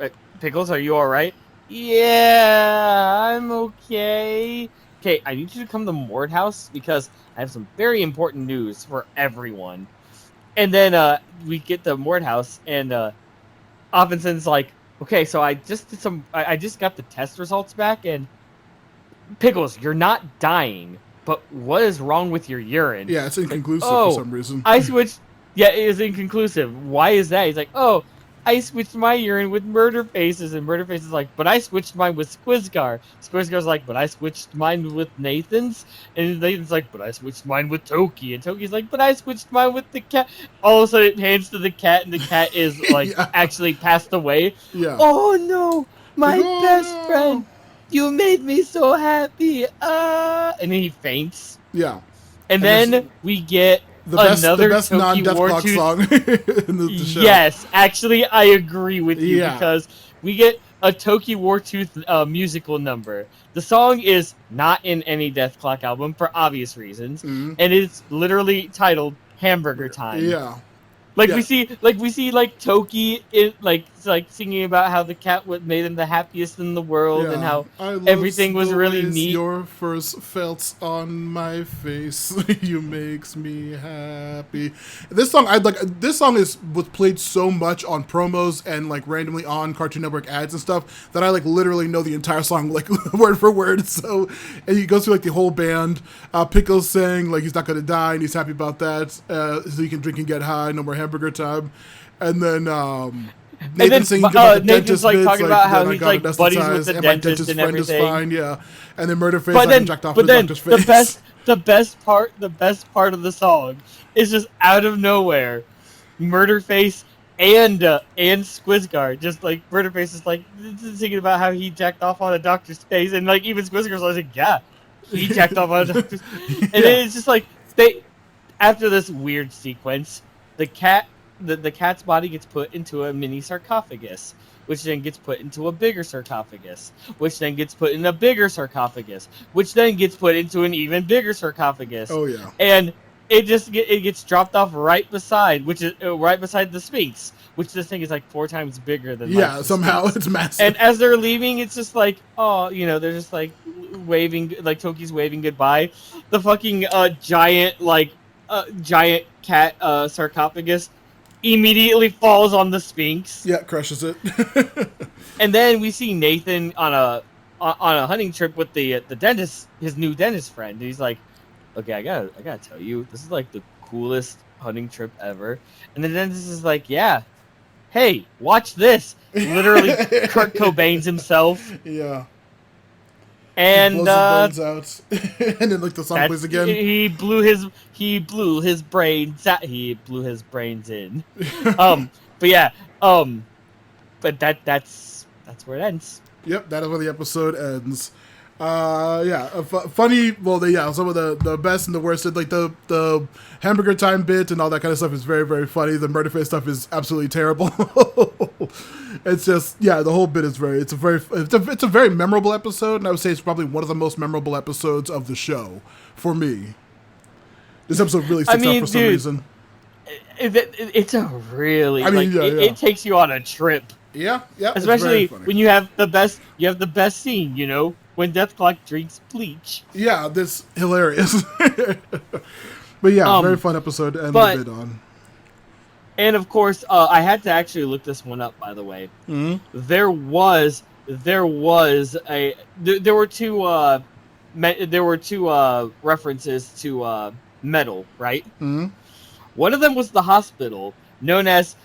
Pickles, are you all right? Yeah, I'm okay. Okay, I need you to come to Mort House because I have some very important news for everyone. And then we get to Mort House, and Offenson's like, okay, so I just did I just got the test results back, and Pickles, you're not dying, but what is wrong with your urine? Yeah, it's It's like, inconclusive for oh, some reason. I switched. Yeah, it is inconclusive. Why is that? He's like, oh, I switched my urine with Murder Faces, and Murder Faces is like, but I switched mine with Squizgar. Squizgar's like, but I switched mine with Nathan's, and Nathan's like, but I switched mine with Toki, and Toki's like, but I switched mine with the cat. All of a sudden, it hands to the cat, and the cat is like Yeah. actually passed away. Yeah. Oh no, Like, my oh best no. friend. You made me so happy. And then he faints. Yeah. And And there's then we get the another best Toki non-Dethklok Wartooth. song in the show. Yes, actually, I agree with you Yeah. because we get a Toki Wartooth musical number. The song is not in any Dethklok album for obvious reasons, Mhm. and it's literally titled Hamburger Time. Yeah. Like Yeah. we see Toki like singing about how the cat made him the happiest in the world, and how I love everything was the really ways neat. Your first felt on my face. You makes me happy. This song was played so much on promos and like randomly on Cartoon Network ads and stuff that I like literally know the entire song like word for word. So, and he goes through like the whole band. Pickles saying like he's not gonna die and he's happy about that. So he can drink and get high. No more hamburger time. And then Nathan singing about the Nathan's dentist like bits, talking about how then I he's got like buddies with anesthetized, the and my dentist and friend is everything. fine, yeah. And then Murder Face, But I jacked off his doctor's face. the best part of the song is just out of nowhere, Murderface and Squizgar, just like Murderface is like thinking about how he jacked off on a doctor's face, and like even Squizgar's like, yeah, he jacked off on a doctor's, and then it's just like they, after this weird sequence, the cat's body gets put into a mini sarcophagus, which then gets put into a bigger sarcophagus, which then gets put in a bigger sarcophagus, which then gets put into an even bigger sarcophagus. Oh yeah. And it gets dropped off right beside the Sphinx, which this thing is like 4 times bigger than Yeah, the somehow Sphinx. it's massive. And as they're leaving, it's just like, oh, they're just like waving, like Toki's waving goodbye. The fucking giant cat sarcophagus immediately falls on the Sphinx. Yeah, crushes it. And then we see Nathan on a hunting trip with the dentist, his new dentist friend. He's like, okay, I gotta tell you, this is like the coolest hunting trip ever. And the dentist is like, yeah, hey, watch this. Literally, Kurt Cobain's himself. Yeah. And he blows his brains out. And then like the song plays again. He blew his brains out. He blew his brains in. But yeah, but that's where it ends. Yep, that is where the episode ends. Funny. Well, some of the best and the worst. Like the hamburger time bit and all that kind of stuff is very, very funny. The murder face stuff is absolutely terrible. It's just the whole bit is it's a very memorable episode, and I would say it's probably one of the most memorable episodes of the show for me. This episode really sticks out for some reason. It's a really it takes you on a trip. Yeah. Especially when you have the best scene, when Dethklok drinks bleach. Yeah, that's hilarious. But yeah, very fun episode to end the bit on. And of course, I had to actually look this one up, by the way. Mm-hmm. There were two references to metal, right? Mm-hmm. One of them was the hospital known as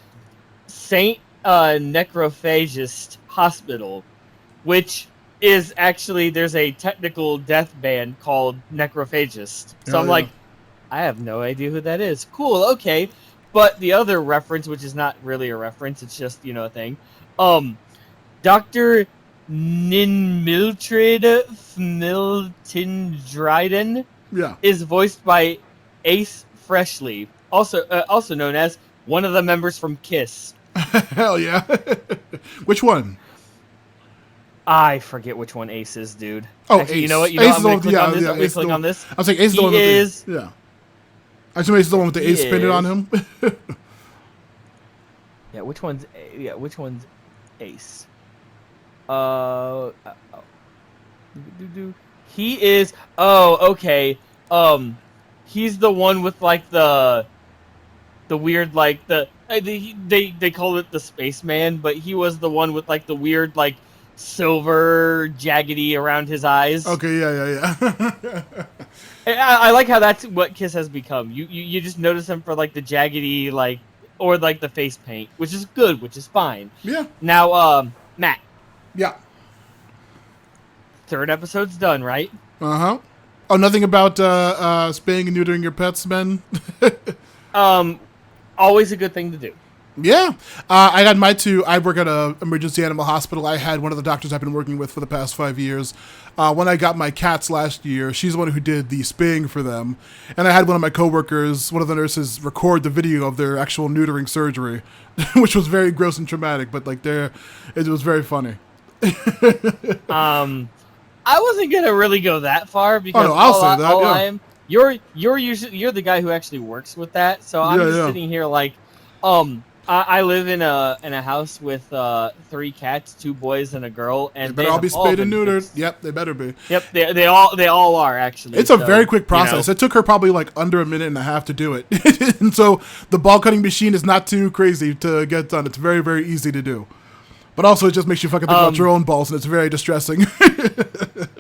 Saint Necrophagist Hospital, which is actually, there's a technical death band called Necrophagist. So I'm like, I have no idea who that is. Cool, okay. But the other reference, which is not really a reference, it's just, a thing. Dr. Ninmildred Fmiltindryden Yeah. is voiced by Ace Freshley, also known as one of the members from Kiss. Hell yeah. Which one? I forget which one Ace is, dude. Oh, Actually, Ace. you know what? Ace I'm going to click on this. yeah, I'm going Ace to click on this. I was like, Ace is the one with the... Yeah. I assume Ace is the one with the Ace pinned on him. Yeah, which one's Ace? He is. Oh, okay. He's the one with like the weird like they call it the spaceman, but he was the one with like the weird like silver jaggedy around his eyes. Okay, yeah. I like how that's what Kiss has become. You just notice him for like the jaggedy like or like the face paint, which is good, which is fine. Yeah. Now, Matt. Yeah. 3rd episode's done, right? Uh-huh. Oh, nothing about spaying and neutering your pets, Ben? Always a good thing to do. Yeah. I had my 2. I work at an emergency animal hospital. I had one of the doctors I've been working with for the past 5 years. When I got my cats last year, she's the one who did the spaying for them. And I had one of my coworkers, one of the nurses, record the video of their actual neutering surgery, which was very gross and traumatic, but like it was very funny. I wasn't gonna really go that far because I am you're the guy who actually works with that, so I'm just sitting here like, I live in a house with 3 cats, 2 boys and a girl, and they better all be spayed and neutered. Yep, they better be. Yep, they all are actually. It's a very quick process. It took her probably like under a minute and a half to do it, and so the ball cutting machine is not too crazy to get done. It's very, very easy to do. But also, it just makes you fucking think about your own balls, and it's very distressing.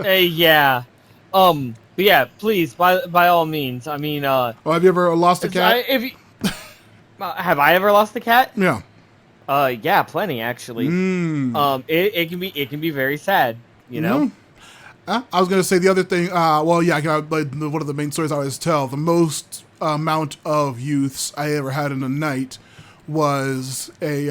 Yeah. But yeah, please, by all means. I mean, have you ever lost a cat? Have I ever lost a cat? Yeah. Yeah, plenty actually. It can be very sad, you know. I was gonna say the other thing. Well, yeah, like one of the main stories I always tell. The most amount of youths I ever had in a night was a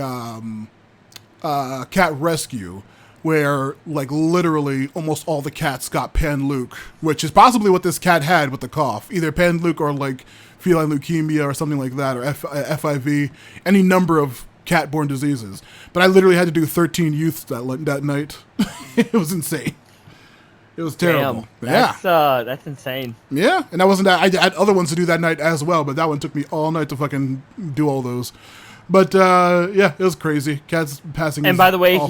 cat rescue, where like literally almost all the cats got Pan-Luke, which is possibly what this cat had with the cough, either Pan-Luke or like feline leukemia or something like that, or FIV, any number of cat-borne diseases. But I literally had to do 13 youths that night. It was insane. It was terrible. Damn, that's insane. Yeah, and that wasn't that. I had other ones to do that night as well, but that one took me all night to fucking do all those. But yeah, it was crazy. Cats passing. And by the way, awful.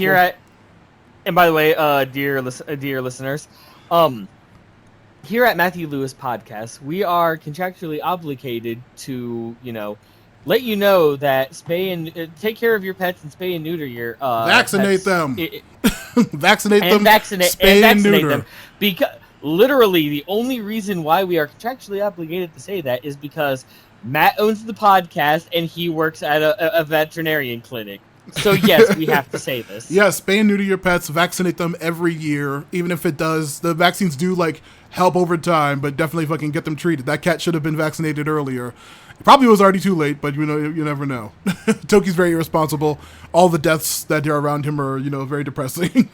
dear listeners, here at Matthew Lewis Podcast, we are contractually obligated to, let you know that spay and take care of your pets and spay and neuter your vaccinate pets. them. Vaccinate them. Spay and neuter them. Because literally, the only reason why we are contractually obligated to say that is because Matt owns the podcast and he works at a veterinarian clinic. So yes, we have to say this. Yes, spay and neuter your pets, vaccinate them every year, even if the vaccines do like help over time, but definitely fucking get them treated. That cat should have been vaccinated earlier. It probably was already too late, but you never know. Toki's very irresponsible. All the deaths that are around him are, very depressing.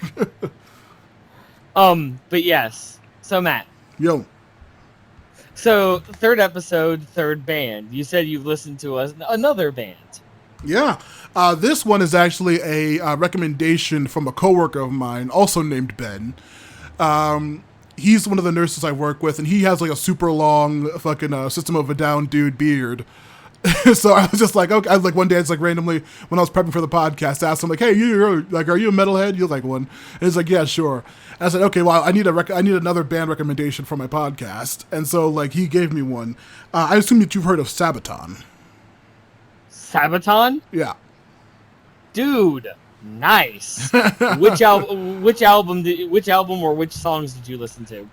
But yes. So Matt. Yo. So 3rd episode, 3rd band. You said you've listened to another band. Yeah. This one is actually a recommendation from a coworker of mine, also named Ben. He's one of the nurses I work with, and he has like a super long fucking System of a Down dude beard. So I was just like, okay. I was like, one day, it's like randomly when I was prepping for the podcast, I asked him like, "Hey, are you a metalhead?" You're like one, and he's like, "Yeah, sure." And I said, "Okay, well, I need another band recommendation for my podcast," and so like he gave me one. I assume that you've heard of Sabaton. Sabaton? Yeah. Dude, nice. Which album or which songs did you listen to?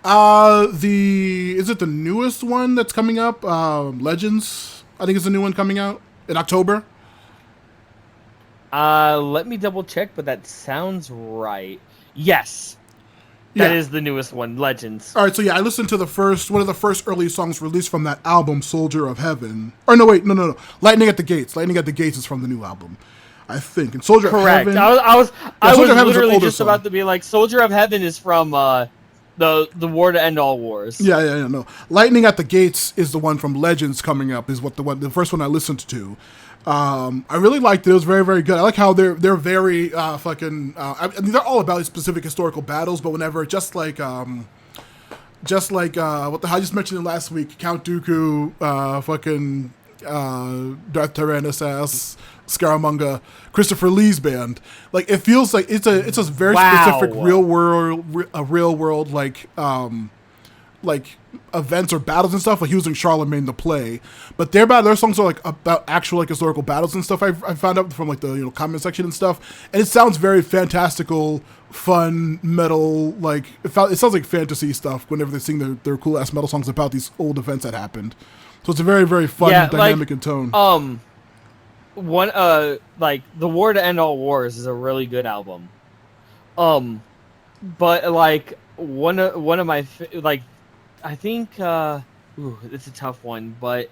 Is it the newest one that's coming up? Legends. I think it's a new one coming out in October. Let me double check, but that sounds right. Yes. That is the newest one, Legends. All right, so yeah, I listened to one of the first early songs released from that album, Soldier of Heaven. Or no, wait, no. Lightning at the Gates. Lightning at the Gates is from the new album. I think. And Soldier of Correct. Heaven. I was Soldier of Heaven's an literally older just song. about to be like, Soldier of Heaven is from the War to End All Wars. Yeah, no. Lightning at the Gates is the one from Legends coming up. Is what the first one I listened to. I really liked it. It was very, very good. I like how they're very fucking. I mean, they're all about specific historical battles, but whenever what the hell I just mentioned it last week, Count Dooku, fucking Darth Tyrannosaurus, Scaramanga, Christopher Lee's band. Like it feels like it's a very specific real world like events or battles and stuff, like using Charlemagne to play. But their songs are like about actual like historical battles and stuff. I found out from like the comment section and stuff, and it sounds very fantastical, fun metal. Like it sounds like fantasy stuff whenever they sing their cool ass metal songs about these old events that happened. So it's a very, very fun, dynamic, and tone. One like the War to End All Wars is a really good album. But like one of my like. I think it's a tough one, but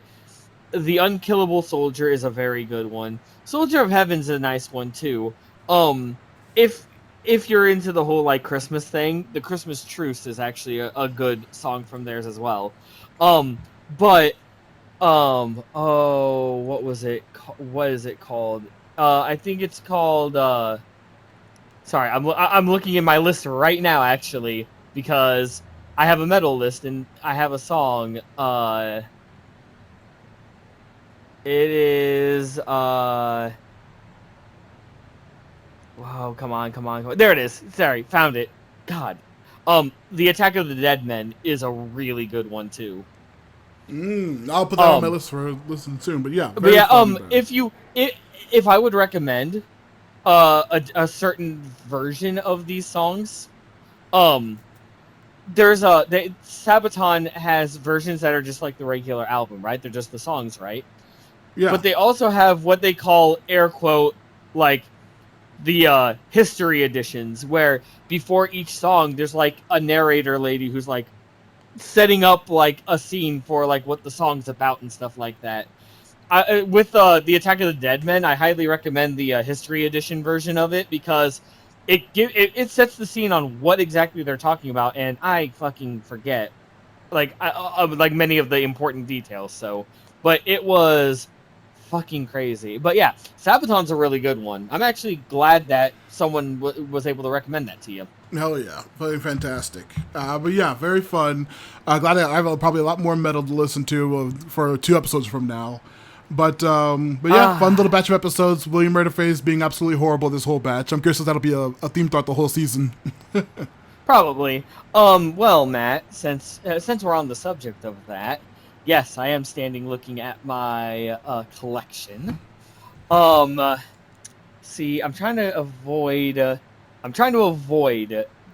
The Unkillable Soldier is a very good one. Soldier of Heaven's a nice one too. If you're into the whole like Christmas thing, The Christmas Truce is actually a good song from theirs as well. But what was it? What is it called? I think it's called. Sorry, I'm looking at my list right now actually because I have a metal list and I have a song. It is Whoa, come on. There it is. Sorry, found it. God. The Attack of the Dead Men is a really good one too. I'll put that on my list for listen soon. But yeah. If I would recommend a certain version of these songs, Sabaton has versions that are just like the regular album, right? They're just the songs, right? Yeah. But they also have what they call air quote like the history editions, where before each song there's like a narrator lady who's like setting up like a scene for like what the song's about and stuff like that. With the Attack of the Dead Men, I highly recommend the history edition version of it because it sets the scene on what exactly they're talking about, and I fucking forget like like many of the important details. So, but it was fucking crazy. But yeah, Sabaton's a really good one. I'm actually glad that someone was able to recommend that to you. Hell yeah, very fantastic. But yeah, very fun. Glad I have probably a lot more metal to listen to for 2 episodes from now. But yeah, fun little batch of episodes. William Murderface being absolutely horrible this whole batch. I'm curious if that'll be a theme throughout the whole season. Probably. Well, Matt, since we're on the subject of that, yes, I am standing looking at my collection. See, I'm trying to avoid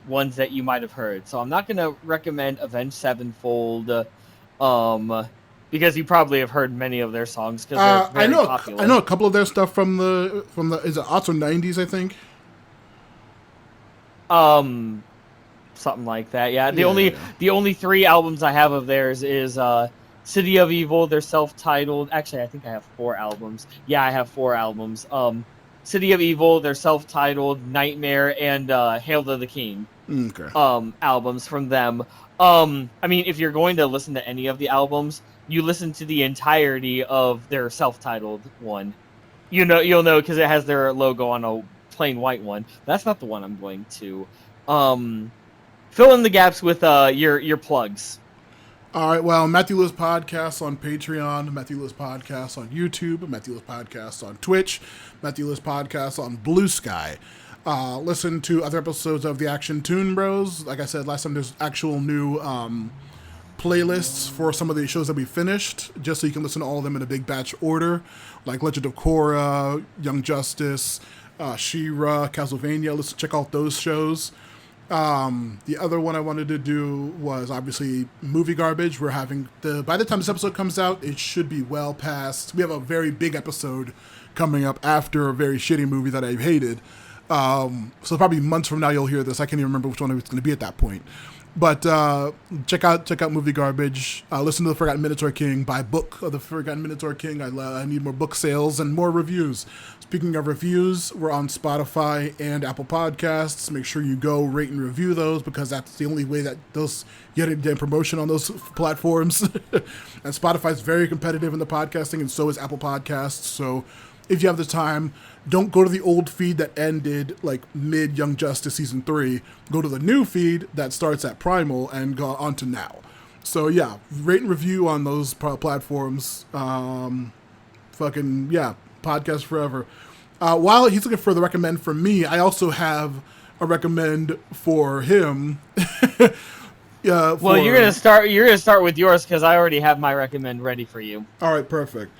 ones that you might have heard. So I'm not going to recommend Avenged Sevenfold, because you probably have heard many of their songs because they're very popular. I know a couple of their stuff from the is it aughts or 90s, I think. Something like that. Yeah. The only 3 albums I have of theirs is City of Evil, their self-titled. Actually, I think I have 4 albums. Yeah, I have 4 albums. City of Evil, their self-titled, Nightmare, and Hail to the King. Okay. Albums from them. I mean, if you're going to listen to any of the albums, you listen to the entirety of their self-titled one. You'll know because it has their logo on a plain white one. That's not the one I'm going to. Fill in the gaps with your plugs. All right, well, Matthew Lewis Podcast on Patreon, Matthew Lewis Podcast on YouTube, Matthew Lewis Podcast on Twitch, Matthew Lewis Podcast on Blue Sky. Listen to other episodes of the Action Toon Bros. Like I said last time, there's actual new playlists for some of the shows that we finished, just so you can listen to all of them in a big batch order, like Legend of Korra, Young Justice, She-Ra, Castlevania. Check out those shows. The other one I wanted to do was obviously Movie Garbage. We're having by the time this episode comes out, it should be well past. We have a very big episode coming up after a very shitty movie that I hated. So probably months from now you'll hear this. I can't even remember which one it's going to be at that point. But check out Movie Garbage. Listen to The Forgotten Minotaur King. Buy a book of The Forgotten Minotaur King. I need more book sales and more reviews. Speaking of reviews, we're on Spotify and Apple Podcasts. Make sure you go rate and review those because that's the only way that those get promotion on those platforms. And Spotify's very competitive in the podcasting, and so is Apple Podcasts. So if you have the time, don't go to the old feed that ended like mid Young Justice season 3. Go to the new feed that starts at Primal and go on to now. So yeah, rate and review on those platforms. Podcast forever. While he's looking for the recommend for me, I also have a recommend for him. Well, you're gonna start with yours because I already have my recommend ready for you. All right, perfect.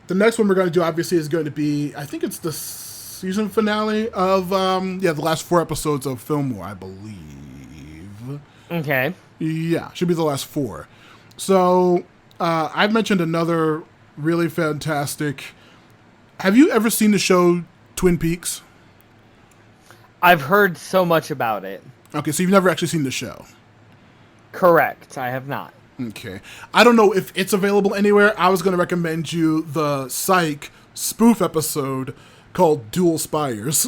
The next one we're going to do, obviously, is going to be, I think it's the season finale of, the last 4 episodes of Fillmore, I believe. Okay. Yeah, should be the last 4. So, I've mentioned another really fantastic... Have you ever seen the show Twin Peaks? I've heard so much about it. Okay, so you've never actually seen the show? Correct, I have not. Okay. I don't know if it's available anywhere. I was going to recommend you the Psych spoof episode called Dual Spires.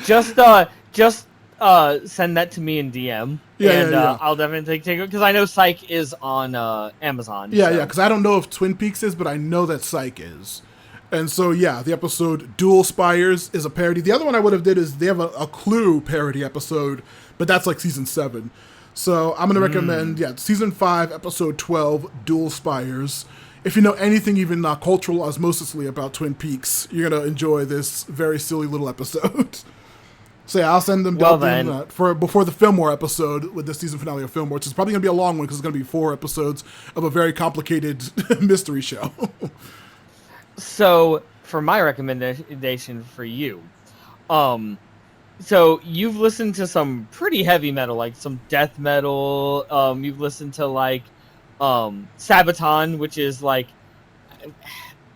Just send that to me in DM. Yeah. I'll definitely take it because I know Psych is on Amazon. Yeah, because I don't know if Twin Peaks is, but I know that Psych is. And so, yeah, the episode Dual Spires is a parody. The other one I would have did is they have a Clue parody episode, but that's like season 7. So I'm going to recommend, season 5, episode 12, Dual Spires. If you know anything, even cultural osmosisly about Twin Peaks, you're going to enjoy this very silly little episode. So yeah, I'll send them for before the Fillmore episode with the season finale of Fillmore, which is probably going to be a long one because it's going to be 4 episodes of a very complicated mystery show. So for my recommendation for you, so you've listened to some pretty heavy metal, like some death metal. You've listened to like Sabaton, which is like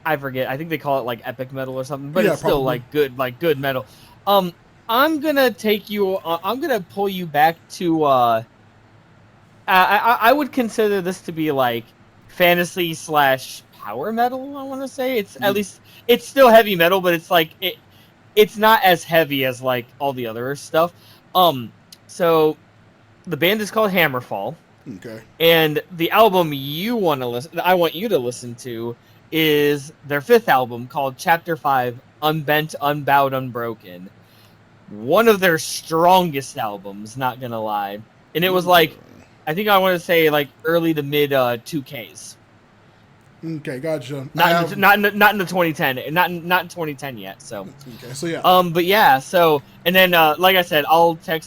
I forget. I think they call it like epic metal or something, but it's still probably. like good metal. I'm gonna take you. I'm gonna pull you back to. I would consider this to be like fantasy / power metal. I want to say it's at least it's still heavy metal, but it's like it's not as heavy as like all the other stuff. So the band is called Hammerfall. Okay. And the album I want you to listen to is their 5th album called Chapter 5, Unbent, Unbowed, Unbroken. One of their strongest albums, not gonna lie. And it was like, I think I want to say like early to mid 2Ks. Okay, gotcha. Not in the 2010, not in 2010 yet. So. Okay, so yeah. But yeah, so and then like I said, I'll type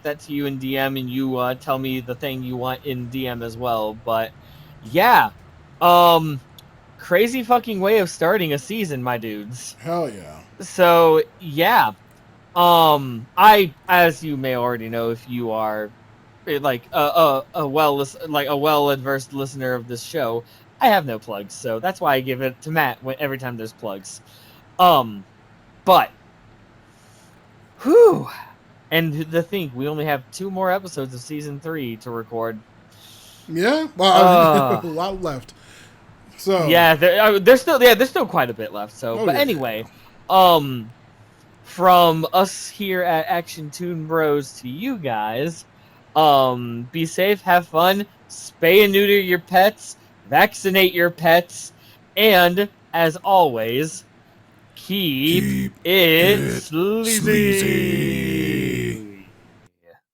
that to you in DM, and you tell me the thing you want in DM as well. But yeah, crazy fucking way of starting a season, my dudes. Hell yeah. So yeah, I, as you may already know, if you are like a well-adversed listener of this show, I have no plugs, so that's why I give it to Matt every time there's plugs. But, whew, and to think we only have 2 more episodes of season 3 to record. Yeah, well, a lot left. So yeah, there's still quite a bit left. So, anyway, from us here at Action Toon Bros to you guys, be safe, have fun, spay and neuter your pets. Vaccinate your pets, and as always, keep it sleazy.